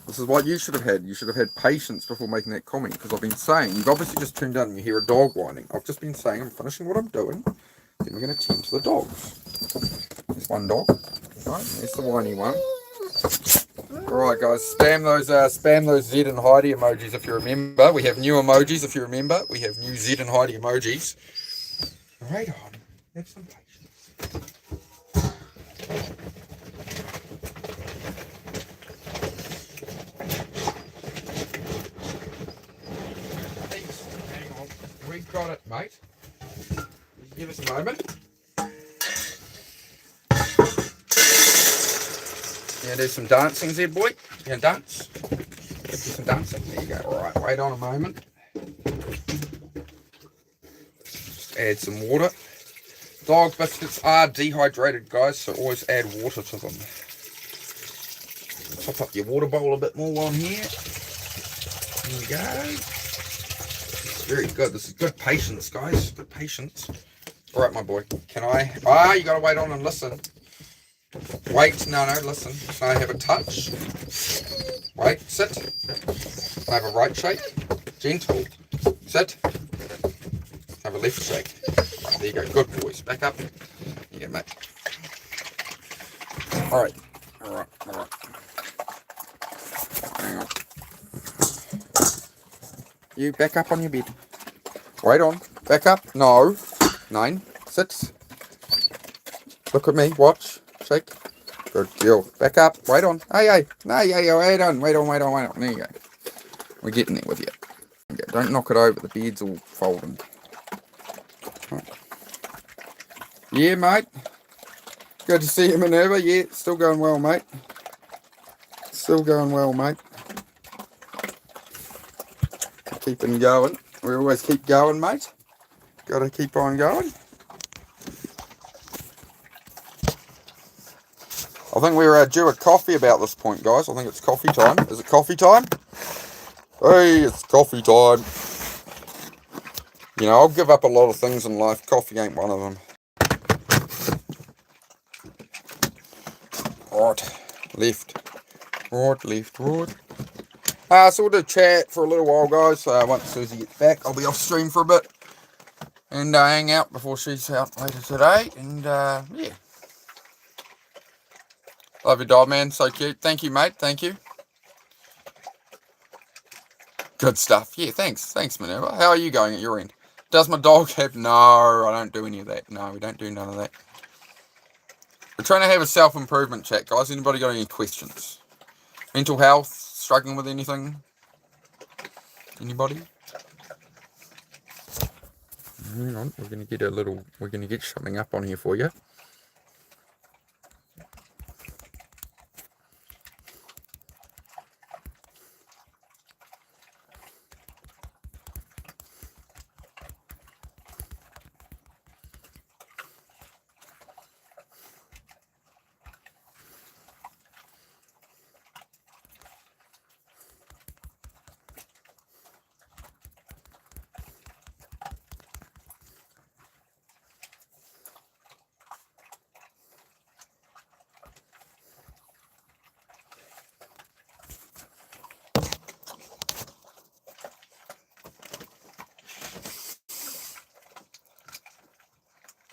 This is what you should have had. You should have had patience before making that comment, because I've been saying, you've obviously just tuned in and you hear a dog whining. I've just been saying I'm finishing what I'm doing, then we're going to tend to the dogs. There's one dog. Right, there's the whiny one. Alright guys, spam those Z and Heidi emojis if you remember. We have new emojis if you remember. We have new Z and Heidi emojis. Alright on, have some patience. Hang on, we've got it, mate. Give us a moment. Yeah, do some dancing there, boy. You gonna dance? Do some dancing. There you go. Alright, wait on a moment. Just add some water. Dog biscuits are dehydrated, guys, so always add water to them. Top up your water bowl a bit more while I'm here. There we go. It's very good. This is good patience, guys. Good patience. Alright, my boy. Can I? You gotta wait on and listen. Wait, no, listen. Can I have a touch? Wait, sit. Can I have a right shake? Gentle. Sit. Have a left shake. Right, there you go. Good boys. Back up. Yeah, mate. Alright. Hang on. You back up on your bed. Wait on. Back up. No. 9. Sit. Look at me. Watch. Shake. Good girl. Back up. Wait on. Hey. No, yeah. Wait on. There you go. We're getting there with you. Okay, don't knock it over. The bed's all folding. Right. Yeah, mate. Good to see you, Minerva. Yeah, still going well, mate. Still going well, mate. Keeping going. We always keep going, mate. Gotta keep on going. I think we were due a coffee about this point, guys. I think it's coffee time. Is it coffee time? Hey, it's coffee time. You know, I'll give up a lot of things in life. Coffee ain't one of them. Right, left. Right, left, right. So we'll do chat for a little while, guys. Once Susie gets back, I'll be off stream for a bit. And hang out before she's out later today. And, yeah. Love your dog, man. So cute. Thank you, mate. Thank you. Good stuff. Yeah, thanks. Thanks, Minerva. How are you going at your end? Does my dog have... No, I don't do any of that. No, we don't do none of that. We're trying to have a self-improvement chat, guys. Anybody got any questions? Mental health? Struggling with anything? Anybody? Hang on. We're going to get something up on here for you.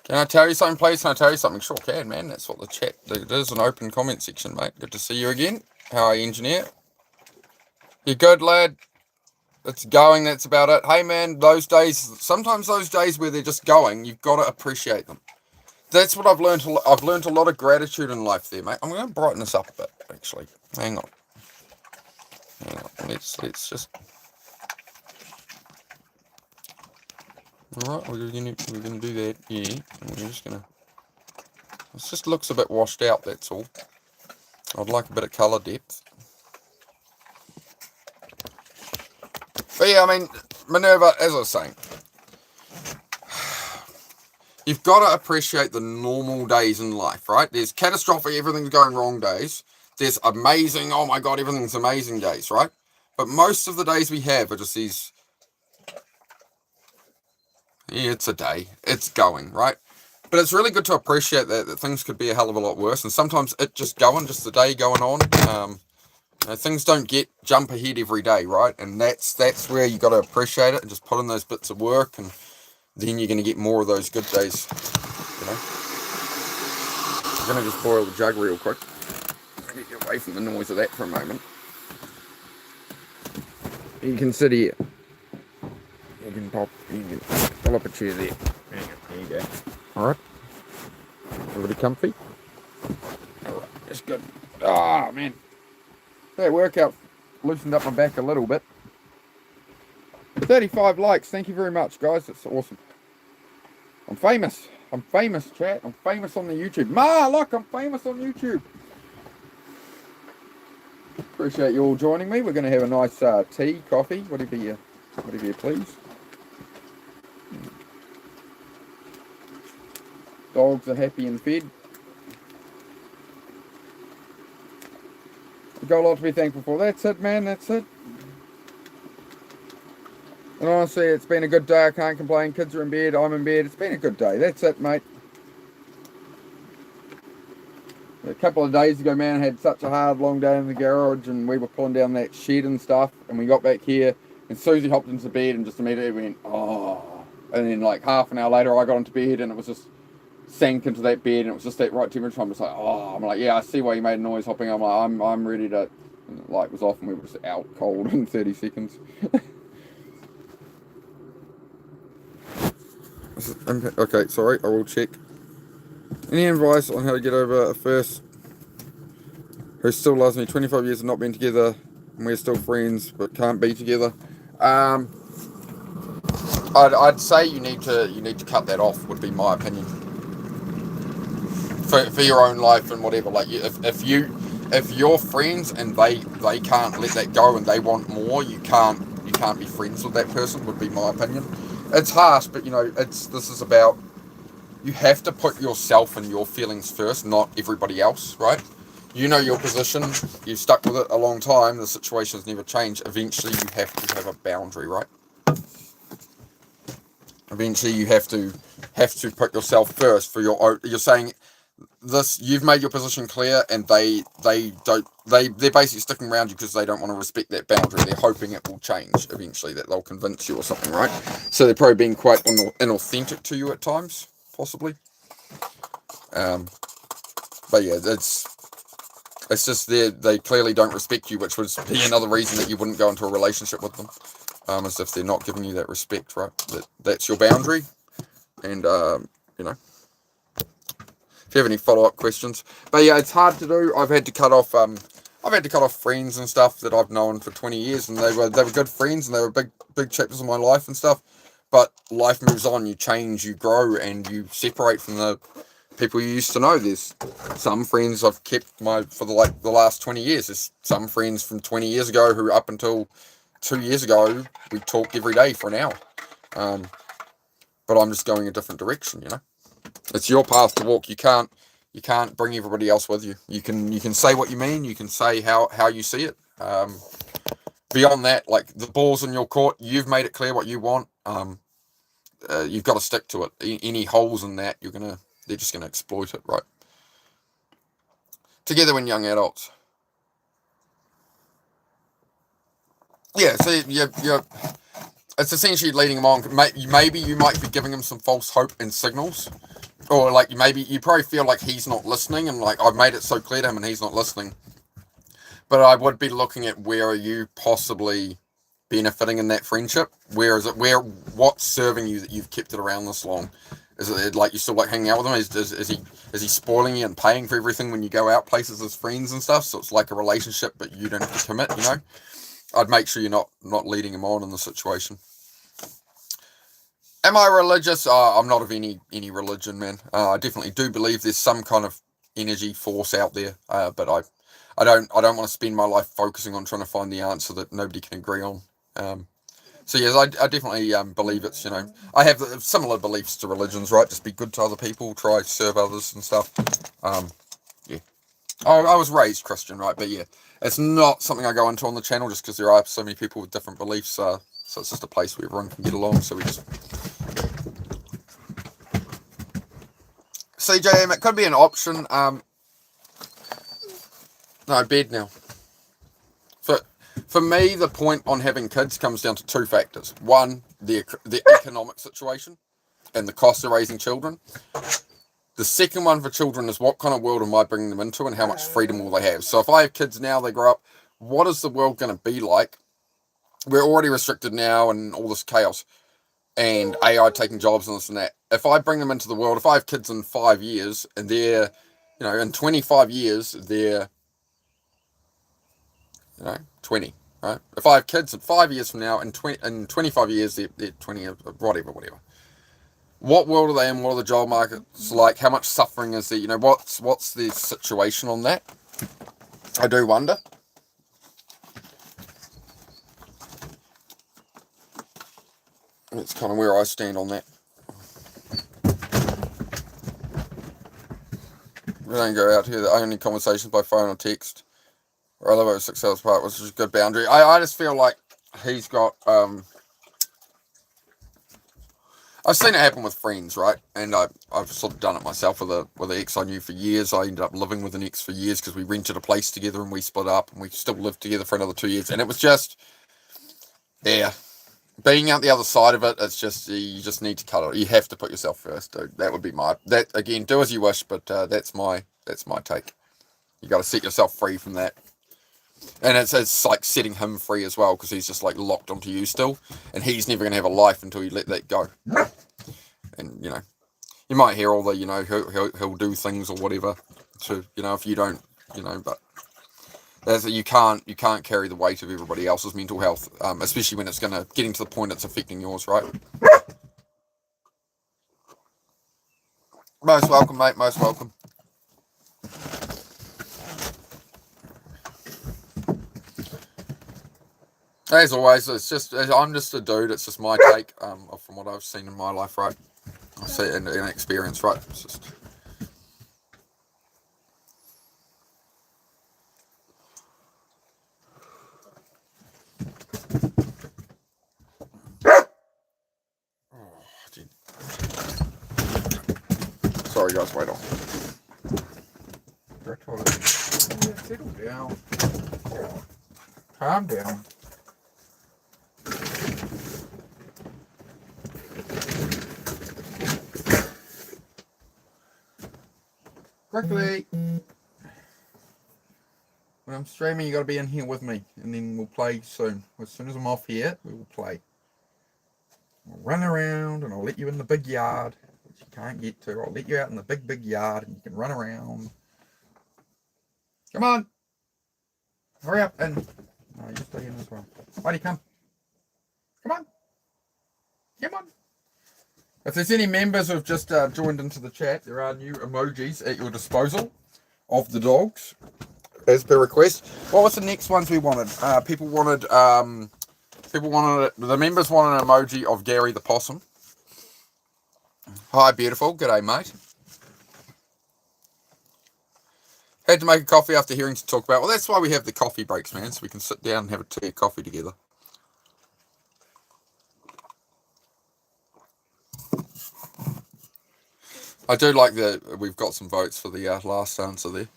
Can I tell you something, please? Can I tell you something? Sure can, man. That's what the chat... There's an open comment section, mate. Good to see you again. How are you, engineer? You good, lad? It's going. That's about it. Hey, man, those days... Sometimes those days where they're just going, you've got to appreciate them. That's what I've learned. I've learned a lot of gratitude in life there, mate. I'm going to brighten this up a bit, actually. Hang on. Let's just... Alright, we're gonna do that, yeah. And we're just gonna... It just looks a bit washed out, that's all. I'd like a bit of colour depth. But yeah, I mean, Minerva, as I was saying, you've got to appreciate the normal days in life, right? There's catastrophic, everything's going wrong days. There's amazing, oh my god, everything's amazing days, right? But most of the days we have are just these... Yeah, it's a day. It's going, right? But it's really good to appreciate that things could be a hell of a lot worse. And sometimes it just the day going on. You know, things don't jump ahead every day, right? And that's where you got to appreciate it and just put in those bits of work. And then you're going to get more of those good days, you know? I'm going to just boil the jug real quick. Get you away from the noise of that for a moment. You can sit here. You can pull up a chair there. There you go. Alright. Everybody comfy? Alright, that's good. Ah, man. That workout loosened up my back a little bit. 35 likes. Thank you very much, guys. That's awesome. I'm famous. I'm famous, chat. I'm famous on the YouTube. Look, I'm famous on YouTube. Appreciate you all joining me. We're going to have a nice tea, coffee, whatever you please. Dogs are happy and fed. We've got a lot to be thankful for. That's it, man. That's it. And honestly, it's been a good day. I can't complain. Kids are in bed. I'm in bed. It's been a good day. That's it, mate. A couple of days ago, man, I had such a hard, long day in the garage, and we were pulling down that shed and stuff, and we got back here, and Susie hopped into bed and just immediately went, oh. And then, like, half an hour later, I got into bed, and it was just sank into that bed, and it was just that right temperature. I'm just like, oh. I'm like, yeah, I see why you made a noise hopping. I'm like, I'm ready to... And the light was off, and we were just out cold in 30 seconds. Okay, sorry, I will check. Any advice on how to get over a first who still loves me? 25 years of not being together, and we're still friends, but can't be together. I'd say you need to cut that off, would be my opinion. for your own life and whatever. Like if you're friends and they can't let that go and they want more, you can't be friends with that person. Would be my opinion. It's harsh, but this is about, you have to put yourself and your feelings first, not everybody else, right? You know your position. You've stuck with it a long time. The situation's never changed. Eventually, you have to have a boundary, right? Eventually, you have to put yourself first for your own. You're saying this. You've made your position clear, and they're basically sticking around you because they don't want to respect that boundary. They're hoping it will change eventually, that they'll convince you or something, right? So they're probably being quite inauthentic to you at times, possibly. But yeah, it's just they clearly don't respect you, which would be another reason that you wouldn't go into a relationship with them, as if they're not giving you that respect, right? That's your boundary, and if you have any follow-up questions. But yeah, it's hard to do. I've had to cut off friends and stuff that I've known for 20 years, and they were good friends, and they were big chapters of my life and stuff. But life moves on, you change, you grow, and you separate from the people you used to know. There's some friends I've kept for the last 20 years. There's some friends from 20 years ago who, up until 2 years ago, we talked every day for an hour. But I'm just going a different direction, It's your path to walk. You can't bring everybody else with you. You can say what you mean. You can say how you see it. Beyond that, like, the ball's in your court. You've made it clear what you want. You've got to stick to it. Any holes in that, they're just going to exploit it, right? Together when young adults. Yeah, so you're it's essentially leading them on. Maybe you might be giving him some false hope and signals. Or, like, maybe you probably feel like he's not listening, and, like, I've made it so clear to him and he's not listening. But I would be looking at, where are you possibly benefiting in that friendship? What's serving you that you've kept it around this long? Is it like you still like hanging out with him? Is he spoiling you and paying for everything when you go out places as friends and stuff? So it's like a relationship, but you don't have to commit, I'd make sure you're not leading him on in the situation. Am I religious? I'm not of any religion, man. I definitely do believe there's some kind of energy force out there, but I don't want to spend my life focusing on trying to find the answer that nobody can agree on. So yes, I definitely believe it's, I have similar beliefs to religions, right? Just be good to other people, try to serve others and stuff. Yeah. I was raised Christian, right? But yeah, it's not something I go into on the channel, just because there are so many people with different beliefs. So it's just a place where everyone can get along. So we just... CJM, it could be an option. No, bed now. For me, the point on having kids comes down to two factors. One, the economic situation and the cost of raising children. The second one for children is, what kind of world am I bringing them into, and how much freedom will they have? So if I have kids now, they grow up, what is the world going to be like? We're already restricted now and all this chaos and AI taking jobs and this and that. If I bring them into the world, if I have kids in 5 years and they're, in 25 years, they're, 20, right? If I have kids in 5 years from now, in 25 years, they're 20, whatever. What world are they in? What are the job markets like? How much suffering is there? What's the situation on that? I do wonder. That's kind of where I stand on that. We don't go out here. The only conversations by phone or text. Or otherwise 6 hours apart, which is a good boundary. I just feel like he's got... I've seen it happen with friends, right? And I've sort of done it myself with an ex I knew for years. I ended up living with an ex for years because we rented a place together and we split up, and we still lived together for another 2 years. And it was just... Yeah. Being out the other side of it, it's just, you just need to cut it. You have to put yourself first, dude. That would be that, again, do as you wish, but that's my take. You got to set yourself free from that. And it's like setting him free as well, because he's just like locked onto you still, and he's never going to have a life until you let that go. And you might hear all the he'll do things or whatever to if you don't but you can't carry the weight of everybody else's mental health, especially when it's getting to the point it's affecting yours, right? Most welcome, mate. Most welcome. As always, it's just I'm just a dude. It's just my take from what I've seen in my life, right? I see it in experience, right? It's just. Sorry, guys. Wait on. Settle down. Calm down. Quickly. When I'm streaming, you got to be in here with me, and then we'll play soon. As soon as I'm off here, we will play. We'll run around, and I'll let you in the big yard, which you can't get to. I'll let you out in the big yard, and you can run around. Come on. Hurry up, and no, you stay in as well. Buddy, come. Come on. Come on. If there's any members who've just joined into the chat, there are new emojis at your disposal of the dogs, as per request. What was the next ones we wanted? People wanted the members wanted an emoji of Gary the possum. Hi, beautiful. G'day, mate. Had to make a coffee after hearing to talk about. Well, that's why we have the coffee breaks, man, so we can sit down and have a tea, coffee together. I do like that we've got some votes for the last answer there.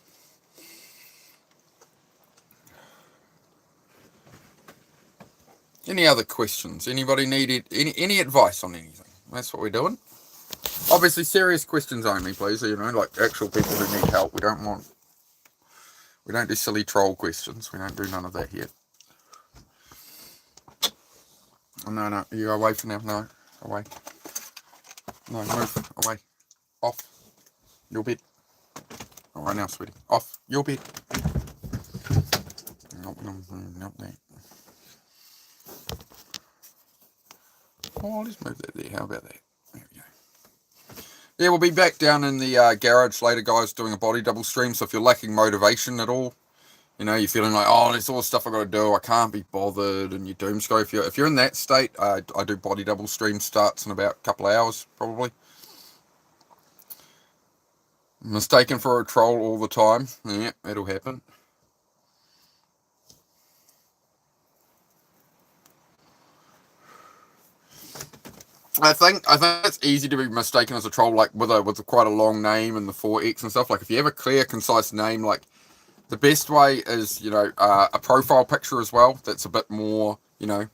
Any other questions? Anybody needed any advice on anything? That's what we're doing. Obviously, serious questions only, please. You know, like actual people who need help. We don't do silly troll questions. We don't do none of that here. Oh, no. You go away for now. No, away. No, move. Away. Off. Your bed. All right now, sweetie. Off. Your bed. Nope, that. Oh, let's move that there. How about that? There we go. Yeah, we'll be back down in the garage later, guys, doing a body double stream. So if you're lacking motivation at all, you know, you're feeling like, oh, there's all the stuff I got to do, I can't be bothered, and you doom scroll. If you're in that state, I do body double stream, starts in about a couple of hours, probably. Mistaken for a troll all the time. Yeah, it'll happen. I think it's easy to be mistaken as a troll, like with quite a long name and the 4X and stuff. Like if you have a clear, concise name, like the best way is, you know, a profile picture as well. That's a bit more, you know,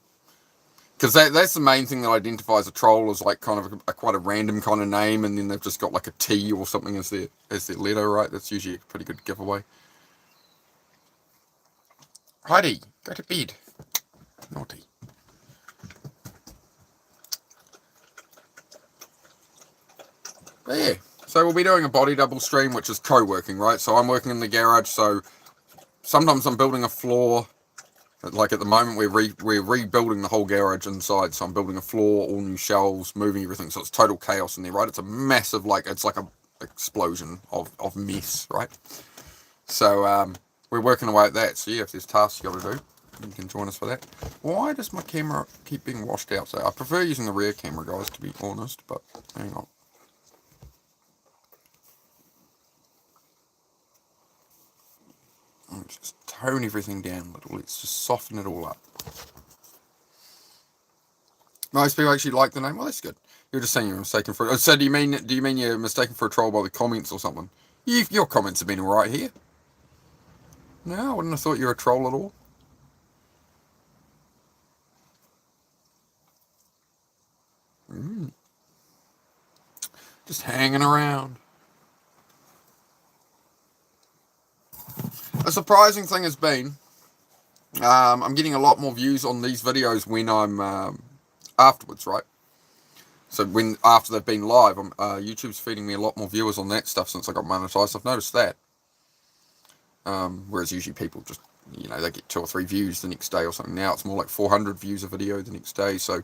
because that's the main thing that identifies a troll, is like kind of quite a random kind of name, and then they've just got like a T or something as their letter, right? That's usually a pretty good giveaway. Heidi, go to bed. Naughty. But yeah, so we'll be doing a body double stream, which is co-working, right? So I'm working in the garage, so sometimes I'm building a floor. Like at the moment, we're rebuilding the whole garage inside. So I'm building a floor, all new shelves, moving everything. So it's total chaos in there, right? It's a massive, it's like a explosion of mess, right? So we're working away at that. So yeah, if there's tasks you got to do, you can join us for that. Why does my camera keep being washed out? So I prefer using the rear camera, guys, to be honest. But hang on. Let's just tone everything down a little. Let's just soften it all up. Most people actually like the name. Well, that's good. You're just saying you're mistaken for it. So do you mean you're mistaken for a troll by the comments or something? Your comments have been alright here. No, I wouldn't have thought you were a troll at all. Just hanging around. A surprising thing has been, I'm getting a lot more views on these videos when I'm afterwards, right? So after they've been live, YouTube's feeding me a lot more viewers on that stuff since I got monetized. I've noticed that. Whereas usually people just, you know, they get 2 or 3 views the next day or something. Now it's more like 400 views a video the next day. So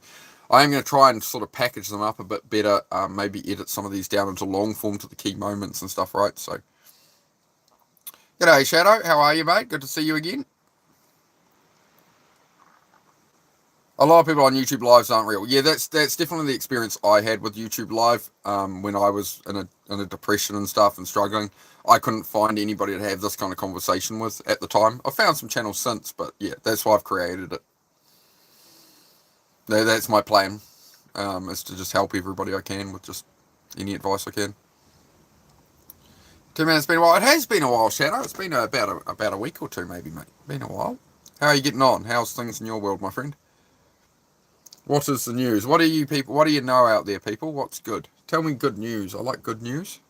I am going to try and sort of package them up a bit better. Maybe edit some of these down into long form to the key moments and stuff, right? So, g'day, Shadow. How are you, mate? Good to see you again. A lot of people on YouTube lives aren't real. Yeah, that's definitely the experience I had with YouTube live. When I was in a depression and stuff and struggling, I couldn't find anybody to have this kind of conversation with at the time. I've found some channels since, but yeah, that's why I've created it. That's my plan, is to just help everybody I can with just any advice I can. 2 minutes, it's been a while. It has been a while, Shadow. It's been about a week or two, maybe, mate. Been a while. How are you getting on? How's things in your world, my friend? What is the news? What do you people? What do you know out there, people? What's good? Tell me good news. I like good news.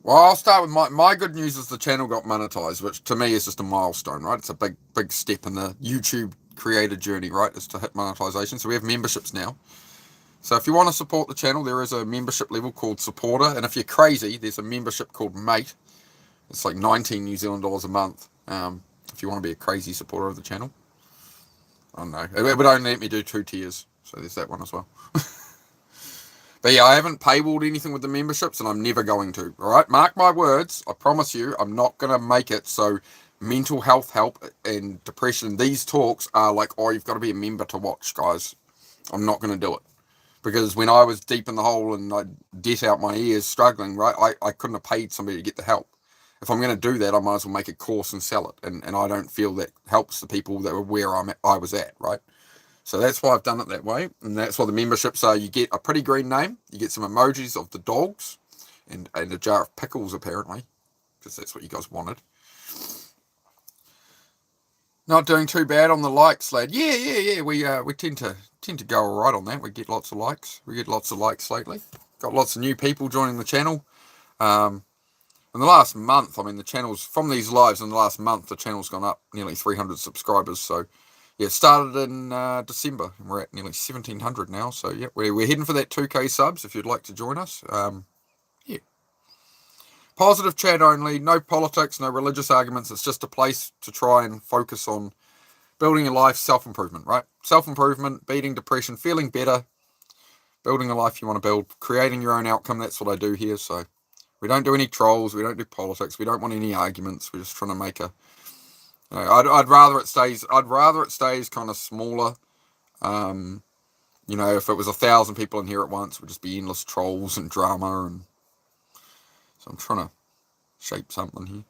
Well, I'll start with my good news is the channel got monetized, which to me is just a milestone, right? It's a big step in the YouTube creator journey, right? Is to hit monetization. So we have memberships now. So if you want to support the channel, there is a membership level called Supporter, and if you're crazy, there's a membership called Mate. It's like 19 New Zealand dollars a month. If you want to be a crazy supporter of the channel, I don't know. It would only let me do 2 tiers, so there's that one as well. But yeah, I haven't paywalled anything with the memberships, and I'm never going to. All right, mark my words. I promise you, I'm not going to make it so mental health help and depression. These talks are like, oh, you've got to be a member to watch, guys. I'm not going to do it. Because when I was deep in the hole and I'd debt out my ears struggling, right, I couldn't have paid somebody to get the help. If I'm going to do that, I might as well make a course and sell it. And I don't feel that helps the people that were where I was at, right? So that's why I've done it that way. And that's why the memberships are, you get a pretty green name, you get some emojis of the dogs, and a jar of pickles, apparently, because that's what you guys wanted. Not doing too bad on the likes, lad. Yeah. We tend to go all right on that. We get lots of likes. We get lots of likes lately. Got lots of new people joining the channel. In the last month, I mean, the channel's, from these lives in the last month, the channel's gone up nearly 300 subscribers. So yeah, it started in December, and we're at nearly 1,700 now. So yeah, we're heading for that 2K subs. If you'd like to join us, yeah. Positive chat only, no politics, no religious arguments. It's just a place to try and focus on building a life, self-improvement, right? Self-improvement, beating depression, feeling better, building a life you want to build, creating your own outcome. That's what I do here. So we don't do any trolls. We don't do politics. We don't want any arguments. We're just trying to make a. You know, I'd rather it stays. I'd rather it stays kind of smaller. You know, if it was 1,000 people in here at once, it would just be endless trolls and drama. And so I'm trying to shape something here.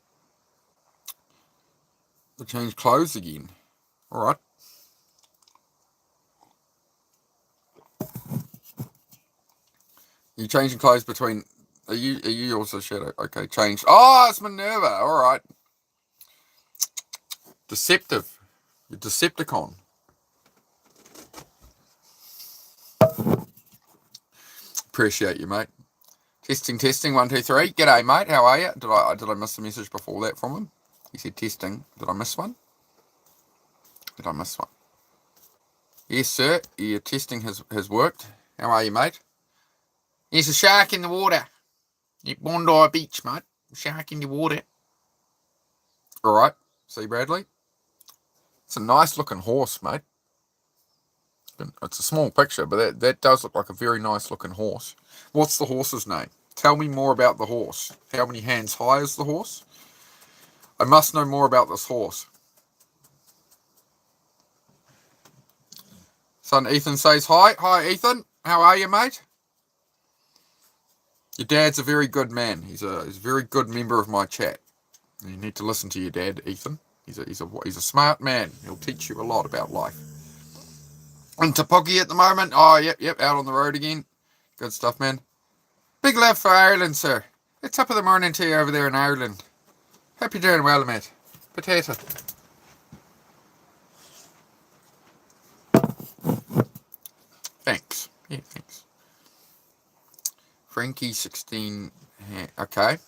The change clothes again. All right. You changing clothes between? Are you also Shadow? Okay, changed. Oh, it's Minerva. All right. Deceptive. You're Decepticon. Appreciate you, mate. Testing. 1, 2, 3. G'day, mate. How are you? Did I miss a message before that from him? He said testing. Did I miss one? Yes, sir. Your testing has worked. How are you, mate? There's a shark in the water. At Bondi Beach, mate. Shark in the water. All right. See, Bradley? It's a nice looking horse, mate. It's a small picture, but that does look like a very nice looking horse. What's the horse's name? Tell me more about the horse. How many hands high is the horse? I must know more about this horse. Son Ethan says hi. Hi, Ethan. How are you, mate? Your dad's a very good man. He's a very good member of my chat. You need to listen to your dad, Ethan. He's a smart man. He'll teach you a lot about life. In Te Puke at the moment. Oh, yep, out on the road again. Good stuff, man. Big love for Ireland, sir. It's top of the morning to you over there in Ireland. Hope you're doing well, mate. Potato. Thanks. Yeah, thanks. Frankie, 16... Okay.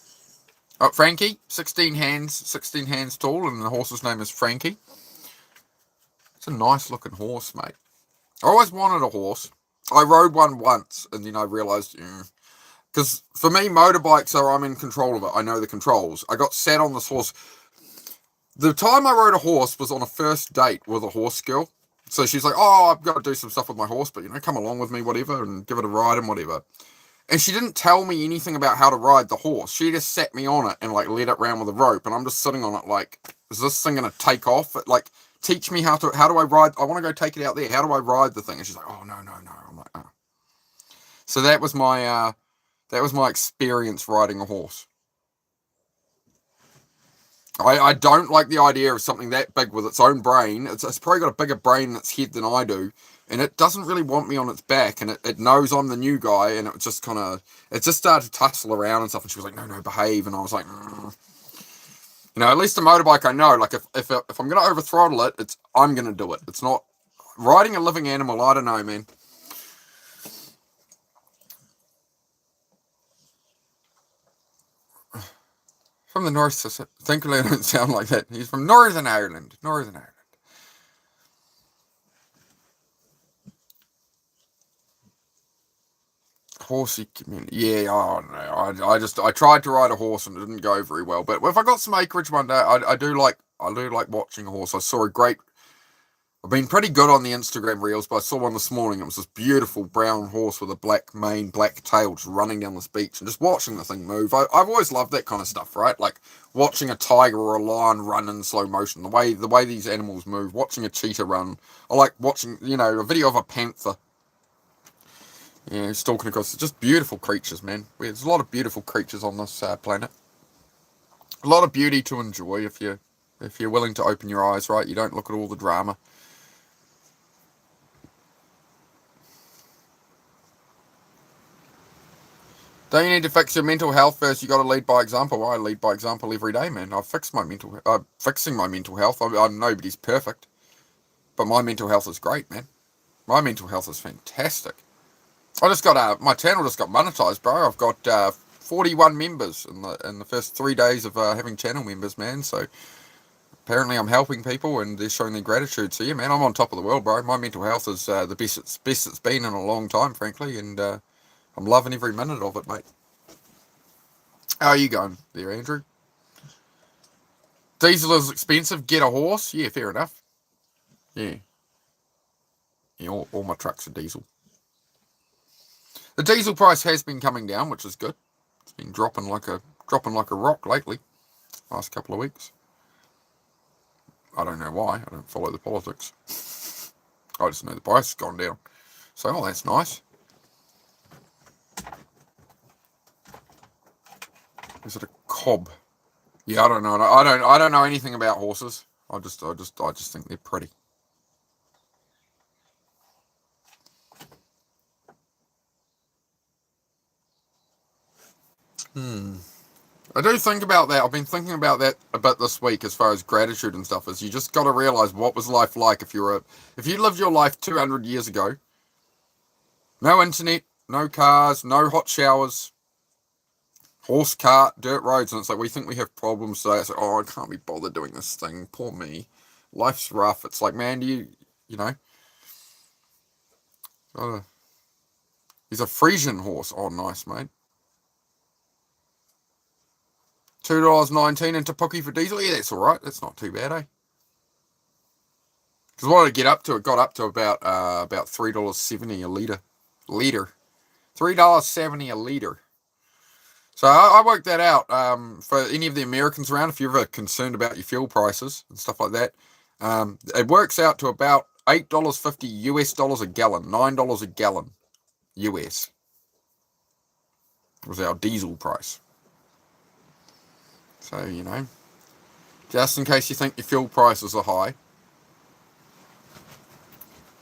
Oh, Frankie, 16 hands tall, and the horse's name is Frankie. It's a nice looking horse, mate. I always wanted a horse. I rode one once, and then I realised, because for me, motorbikes are, I'm in control of it. I know the controls. I got sat on this horse. The time I rode a horse was on a first date with a horse girl. So she's like, oh, I've got to do some stuff with my horse, but, come along with me, whatever, and give it a ride and whatever. And she didn't tell me anything about how to ride the horse. She just sat me on it and like led it around with a rope, and I'm just sitting on it like, is this thing gonna take off? Like, teach me how do I ride? I want to go take it out there. How do I ride the thing? And she's like, oh no. I'm like, oh. So that was my experience riding a horse. I don't like the idea of something that big with its own brain. It's probably got a bigger brain in its head than I do, and it doesn't really want me on its back, and it knows I'm the new guy, and it just started to tussle around and stuff, and she was like, no, behave, and I was like, at least a motorbike I know, like, if I'm going to over throttle it, I'm going to do it. It's not riding a living animal, I don't know, man. From the north, thankfully I don't sound like that. He's from Northern Ireland. Horsey community. Yeah, oh no. I tried to ride a horse and it didn't go very well. But if I got some acreage one day, I do like watching a horse. I saw I've been pretty good on the Instagram reels, but I saw one this morning. It was this beautiful brown horse with a black mane, black tail, just running down this beach and just watching the thing move. I've always loved that kind of stuff, right? Like watching a tiger or a lion run in slow motion. The way these animals move. Watching a cheetah run. I like watching, a video of a panther. Stalking across. It's just beautiful creatures, man. There's a lot of beautiful creatures on this planet. A lot of beauty to enjoy if you're willing to open your eyes, right? You don't look at all the drama. Don't you need to fix your mental health first? You got to lead by example. Well, I lead by example every day, man. Fixing my mental health. I'm nobody's perfect, but my mental health is great, man. My mental health is fantastic. I just got my channel just got monetized, bro. I've got 41 members in the first 3 days of having channel members, man. So apparently I'm helping people and they're showing their gratitude. So yeah, man, I'm on top of the world, bro. My mental health is the best it's been in a long time, frankly, and I'm loving every minute of it, mate. How are you going there, Andrew? Diesel is expensive. Get a horse. Yeah, fair enough. Yeah. All my trucks are diesel. The diesel price has been coming down, which is good. It's been dropping like a rock lately, last couple of weeks. I don't know why. I don't follow the politics. I just know the price has gone down. So, that's nice. Is it a cob? Yeah, I don't know. I don't know anything about horses. I just think they're pretty. I do think about that. I've been thinking about that a bit this week as far as gratitude and stuff. Is you just got to realize what was life like if you lived your life 200 years ago. No internet, no cars, no hot showers, horse cart, dirt roads, and it's like we think we have problems today. It's like, I can't be bothered doing this thing. Poor me. Life's rough. It's like, man, you know. He's a Frisian horse. Oh, nice, mate. $2.19 in Te Puke for diesel. Yeah, that's all right. That's not too bad, eh? Because what did it get up to? It got up to about $3.70 a litre. $3.70 a litre. So I worked that out. For any of the Americans around, if you're ever concerned about your fuel prices and stuff like that, it works out to about $8.50 US dollars a gallon, $9 a gallon US was our diesel price. So, just in case you think your fuel prices are high,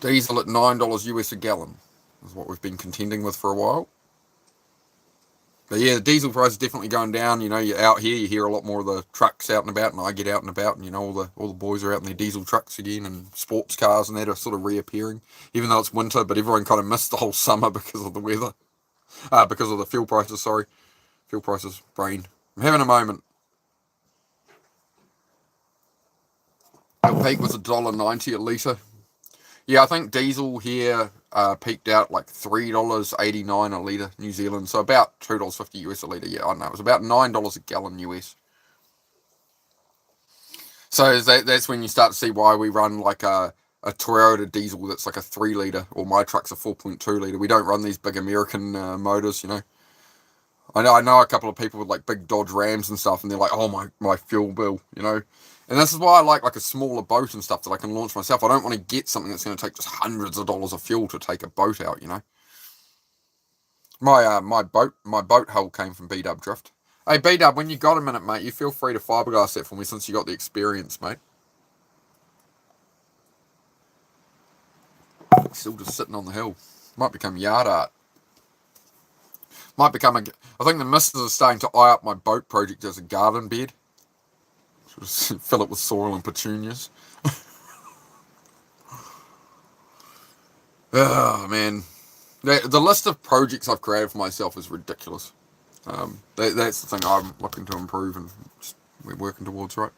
diesel at $9 US a gallon is what we've been contending with for a while. But yeah, the diesel price is definitely going down. You're out here, you hear a lot more of the trucks out and about, and I get out and about, and all the boys are out in their diesel trucks again, and sports cars and that are sort of reappearing, even though it's winter. But everyone kind of missed the whole summer because of the weather, because of the fuel prices. Sorry, fuel prices. Brain. I'm having a moment. The peak was $1.90 a litre. Yeah, I think diesel here peaked out like $3.89 a litre New Zealand, so about $2.50 US a litre. Yeah, I don't know. It was about $9 a gallon US. So that's when you start to see why we run like a Toyota diesel that's like a 3 litre, or my truck's a 4.2 litre. We don't run these big American motors, you know. I know a couple of people with like big Dodge Rams and stuff, and they're like, oh my fuel bill, you know. And this is why I like a smaller boat and stuff that I can launch myself. I don't want to get something that's going to take just hundreds of dollars of fuel to take a boat out, you know. My boat hull came from B-Dub Drift. Hey B-Dub, when you got a minute, mate, you feel free to fiberglass that for me since you got the experience, mate. Still just sitting on the hill. Might become yard art. Might become a. I think the missus is starting to eye up my boat project as a garden bed. Just fill it with soil and petunias. Oh man, the list of projects I've created for myself is ridiculous. That's the thing I'm looking to improve, and we're working towards, right?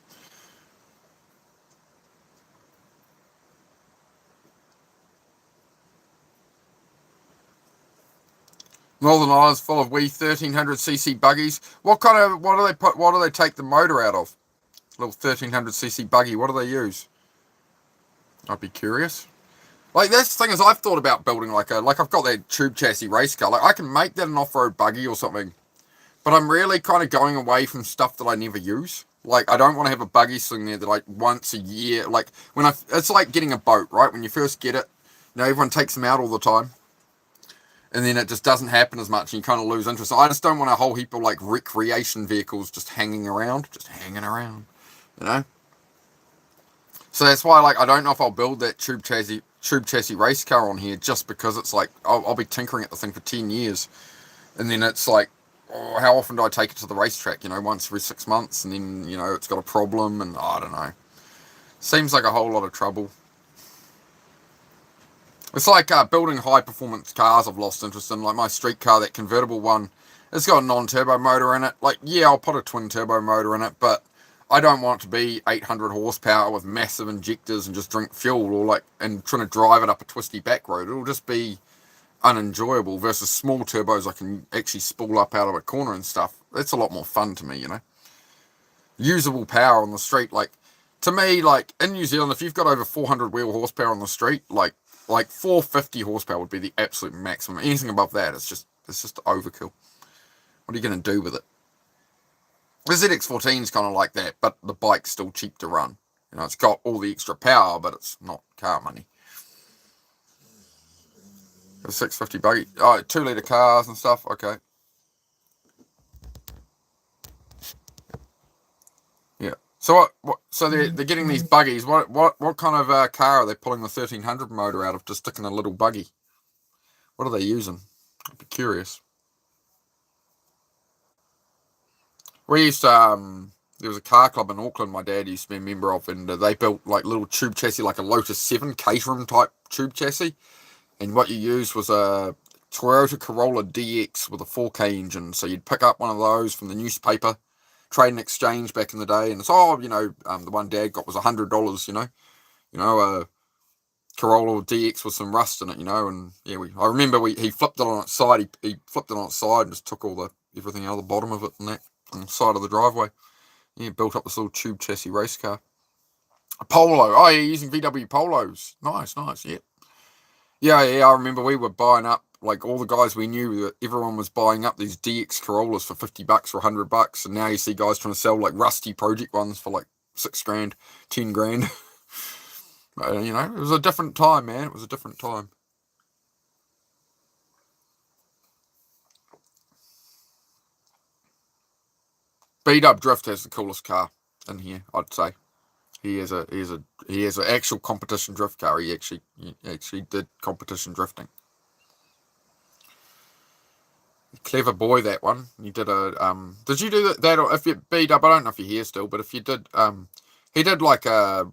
Northern Ireland's full of wee 1300cc buggies. What do they take the motor out of? Little 1300cc buggy. What do they use? I'd be curious. Like, that's the thing is, I've thought about building like I've got that tube chassis race car. Like, I can make that an off-road buggy or something. But I'm really kind of going away from stuff that I never use. Like, I don't want to have a buggy sitting there that, like, once a year, like, it's like getting a boat, right? When you first get it, you know, everyone takes them out all the time. And then it just doesn't happen as much, and you kind of lose interest. So I just don't want a whole heap of, like, recreation vehicles just hanging around, you know? So that's why, like, I don't know if I'll build that tube chassis race car on here, just because it's like, I'll be tinkering at the thing for 10 years. And then it's like, oh, how often do I take it to the racetrack? You know, once every 6 months, and then, you know, it's got a problem, and I don't know. Seems like a whole lot of trouble. It's like building high-performance cars I've lost interest in. Like my street car, that convertible one, it's got a non-turbo motor in it. Like, yeah, I'll put a twin-turbo motor in it, but I don't want it to be 800 horsepower with massive injectors and just drink fuel, or like, and trying to drive it up a twisty back road. It'll just be unenjoyable versus small turbos I can actually spool up out of a corner and stuff. That's a lot more fun to me, you know. Usable power on the street, like, to me, like, in New Zealand, if you've got over 400 wheel horsepower on the street, like 450 horsepower would be the absolute maximum. Anything above that, it's just overkill. What are you going to do with it? The ZX14 is kind of like that, but the bike's still cheap to run. You know, it's got all the extra power, but it's not car money. A 650 buggy. Oh, 2 litre cars and stuff. Okay. Yeah. So so they're getting these buggies. What kind of car are they pulling the 1300 motor out of? Just sticking a little buggy. What are they using? I'd be curious. We used to there was a car club in Auckland my dad used to be a member of, and they built like little tube chassis, like a Lotus 7 Caterham type tube chassis. And what you used was a Toyota Corolla DX with a 4K engine. So you'd pick up one of those from the newspaper, trade and exchange back in the day, and it's the one Dad got was $100, a Corolla DX with some rust in it, and yeah, I remember he flipped it on its side. He flipped it on its side and just took everything out of the bottom of it and that on the side of the driveway. Yeah, built up this little tube chassis race car. A Polo. Oh yeah, using VW Polos. Nice, yeah. Yeah, I remember we were buying up, like, all the guys we knew, that everyone was buying up these DX Corollas for $50 or $100, and now you see guys trying to sell, like, rusty project ones for, like, $6,000, $10,000. It was a different time, man. It was a different time. B-Dub Drift has the coolest car in here, I'd say. He has an actual competition drift car. He actually did competition drifting. Clever boy, that one. You did did you do that, or if you B-Dub, I don't know if you're here still, but if you did, he did like rather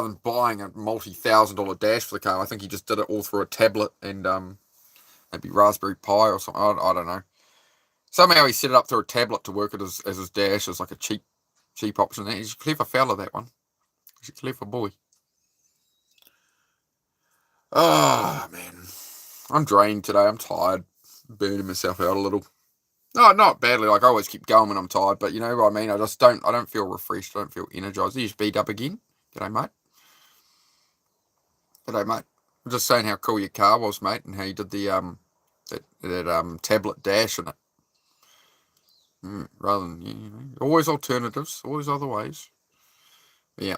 than buying a multi-$1,000 dash for the car, I think he just did it all through a tablet and maybe Raspberry Pi or something. I don't know. Somehow he set it up through a tablet to work it as his dash, as like a cheap option. He's a clever fella, that one. He's a clever boy. Oh man, I'm drained today. I'm tired, burning myself out a little. No, not badly. Like, I always keep going when I'm tired, but you know what I mean. I don't feel refreshed. I don't feel energized. There's B-Dub again. G'day, mate. G'day, mate. I'm just saying how cool your car was, mate, and how you did the that tablet dash in it. Rather than always alternatives, always other ways. Yeah.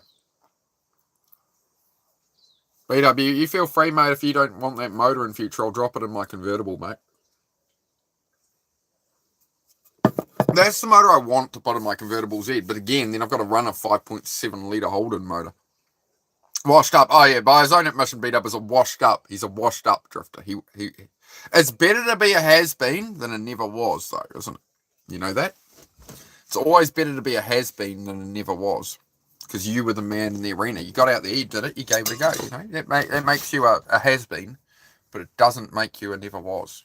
BW, you feel free, mate. If you don't want that motor in future, I'll drop it in my convertible, mate. That's the motor I want to put in my convertible Z. But again, then I've got to run a 5.7 litre Holden motor. Washed up. Oh yeah, by his own admission, beat up is a washed up. He's a washed up drifter. He. It's better to be a has been than a never was, though, isn't it? You know that? It's always better to be a has been than a never was. Because you were the man in the arena. You got out there, you did it, you gave it a go. You know that makes you a has been, but it doesn't make you a never was.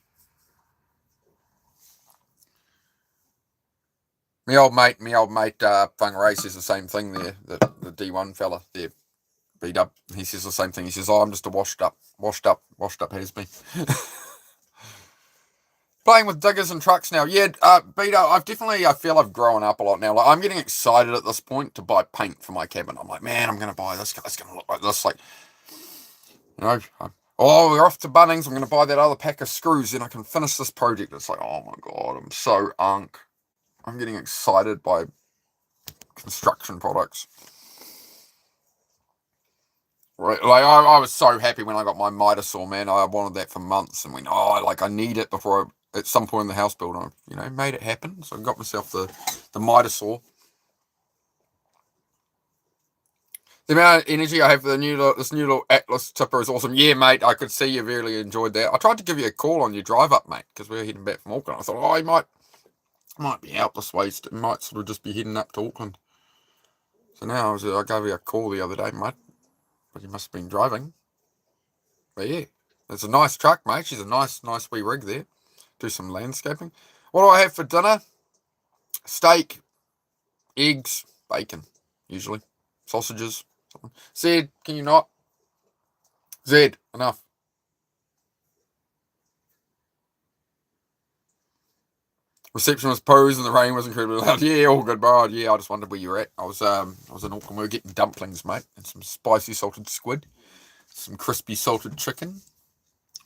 Me old mate, Fung Ray says the same thing there. The D1 fella there, beat up. He says the same thing. He says, "Oh, I'm just a washed up has been." Playing with diggers and trucks now. Yeah, Beto, I feel I've grown up a lot now. Like, I'm getting excited at this point to buy paint for my cabin. I'm like, man, I'm going to buy this. It's going to look like this. Like, you know, we're off to Bunnings. I'm going to buy that other pack of screws and I can finish this project. It's like, oh my God, I'm so unk. I'm getting excited by construction products. Right, like I was so happy when I got my miter saw, man. I wanted that for months and went, I need it before at some point in the house build. I, made it happen. So I got myself the miter saw. The amount of energy I have for this new little Atlas tipper is awesome. Yeah, mate, I could see you really enjoyed that. I tried to give you a call on your drive up, mate, because we were heading back from Auckland. I thought, he might be out this way. He might sort of just be heading up to Auckland. So now I gave you a call the other day, mate. But you must have been driving. But yeah, it's a nice truck, mate. She's a nice wee rig there. Do some landscaping. What do I have for dinner? Steak, eggs, bacon, usually. Sausages. Zed, can you not? Zed, enough. Reception was posed and the rain was incredibly loud. Yeah, all good, bro. Yeah, I just wondered where you were at. I was in Auckland. We were getting dumplings, mate, and some spicy salted squid, some crispy salted chicken,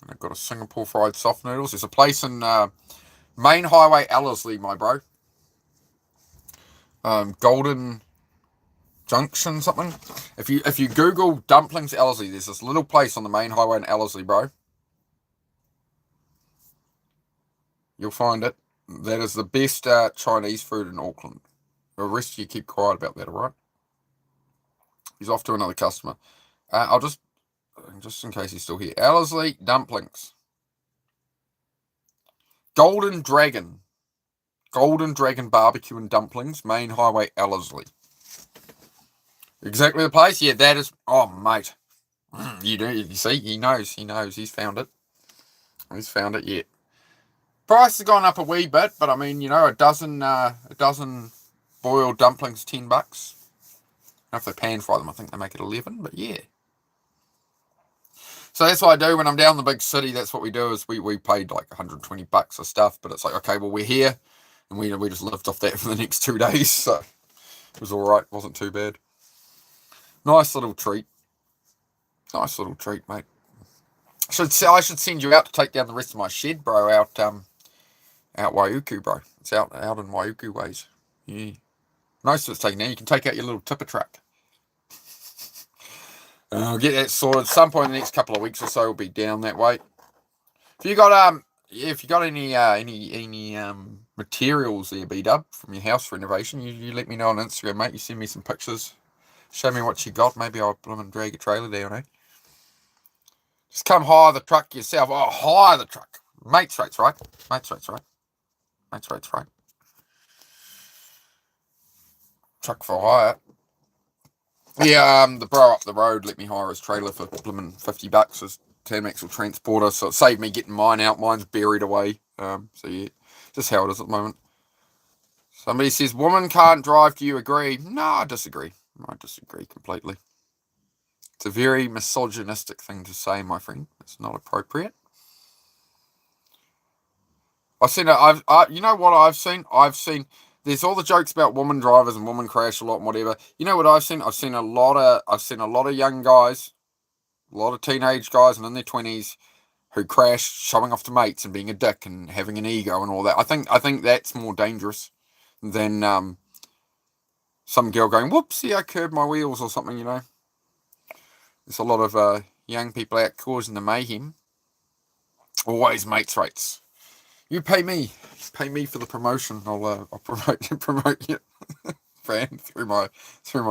and I've got a Singapore fried soft noodles. There's a place in Main Highway, Ellerslie, my bro. Golden Junction, something. If you Google dumplings Ellerslie, there's this little place on the Main Highway in Ellerslie, bro. You'll find it. That is the best Chinese food in Auckland. The rest of you keep quiet about that, alright? He's off to another customer. I'll just in case he's still here. Ellerslie dumplings. Golden Dragon barbecue and dumplings. Main Highway, Ellerslie. Exactly the place? Yeah, that is. Oh, mate. You see, he knows. He's found it. He's found it yet. Price has gone up a wee bit, but I mean, a dozen boiled dumplings, $10. I don't know if they pan fry them. I think they make it 11, but yeah. So that's what I do when I'm down in the big city. That's what we do. Is we paid like $120 for stuff, but it's like, okay, well, we're here, and we just lived off that for the next 2 days. So it was all right. Wasn't too bad. Nice little treat. Mate. I should send you out to take down the rest of my shed, bro. Out Waiuku, bro. It's out in Waiuku ways. Yeah. Most of it's taken now. You can take out your little tipper truck. I'll get that sorted. At some point in the next couple of weeks or so, we'll be down that way. If you got any materials there, B-Dub, from your house renovation, you let me know on Instagram, mate. You send me some pictures. Show me what you got. Maybe I'll drag a trailer down, eh? Just come hire the truck yourself. Oh, hire the truck. Mates rates, right? Truck for hire. Yeah, the bro up the road let me hire his trailer for $50. His Tan-Axle transporter, so it saved me getting mine out. Mine's buried away. So yeah, just how it is at the moment. Somebody says, woman can't drive. Do you agree? No, I disagree. I disagree completely. It's a very misogynistic thing to say, my friend. It's not appropriate. I've seen it. You know what I've seen? There's all the jokes about woman drivers and woman crash a lot and whatever. You know what I've seen? I've seen a lot of young guys A lot of teenage guys and in their 20s who crash showing off to mates and being a dick and having an ego and all that. I think that's more dangerous than some girl going, whoopsie, I curbed my wheels or something, you know. There's a lot of young people out causing the mayhem. Always mates rates. You pay me for the promotion. I'll promote you, fan through my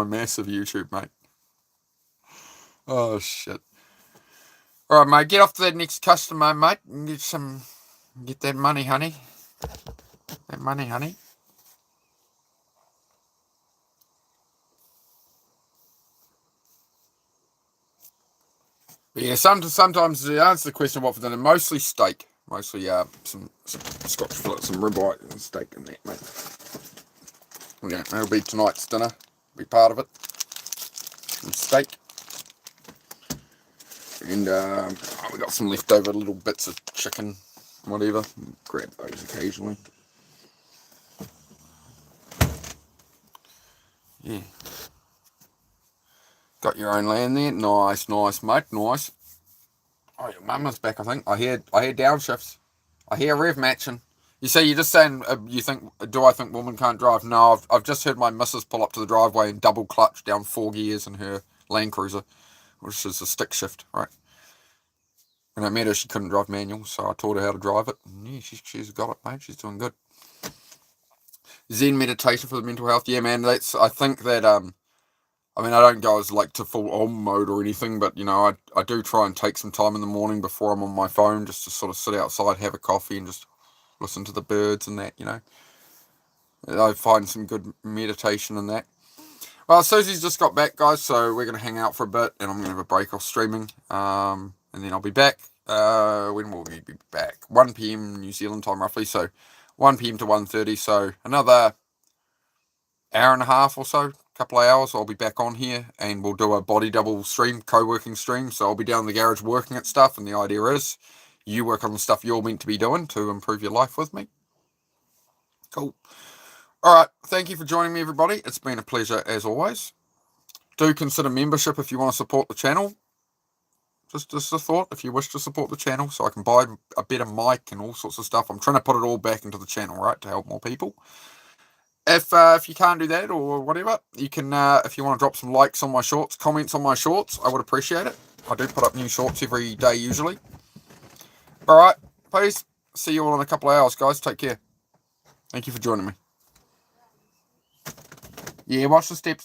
massive YouTube, mate. Oh shit! All right, mate. Get off to that next customer, mate, and get that money, honey. That money, honey. But yeah, sometimes to answer the question what for dinner, mostly steak, mostly some Scotch fillet, some ribeye and steak and that, mate. Yeah, that'll be tonight's dinner. Be part of it. Some steak. And we got some leftover little bits of chicken, whatever. Grab those occasionally. Yeah. Got your own land there. Nice, mate. Nice. Oh, your mama's back, I think. I hear downshifts. I hear rev matching. You see, you're just saying, do I think women can't drive? No, I've just heard my missus pull up to the driveway and double clutch down 4 gears in her Land Cruiser, which is a stick shift, right? And I met her, she couldn't drive manual, so I taught her how to drive it. And yeah, she's got it, mate. She's doing good. Zen meditation for the mental health. Yeah, man, I think that, I mean, I don't go as like to full on mode or anything, but, you know, I do try and take some time in the morning before I'm on my phone just to sort of sit outside, have a coffee and just listen to the birds and that, you know. I find some good meditation in that. Well, Susie's just got back, guys, so we're going to hang out for a bit, and I'm going to have a break off streaming, and then I'll be back. When will we be back? 1 p.m. New Zealand time, roughly, so 1 p.m. to 1:30, so another hour and a half or so, couple of hours, I'll be back on here, and we'll do a body double stream, co-working stream, so I'll be down in the garage working at stuff, and the idea is you work on the stuff you're meant to be doing to improve your life with me. Cool. Alright, thank you for joining me, everybody. It's been a pleasure, as always. Do consider membership if you want to support the channel. Just a thought, if you wish to support the channel, so I can buy a better mic and all sorts of stuff. I'm trying to put it all back into the channel, right, to help more people. If you can't do that or whatever, you can, if you want to drop some likes on my shorts, comments on my shorts, I would appreciate it. I do put up new shorts every day, usually. Alright, peace. See you all in a couple of hours, guys. Take care. Thank you for joining me. Yeah, watch the steps.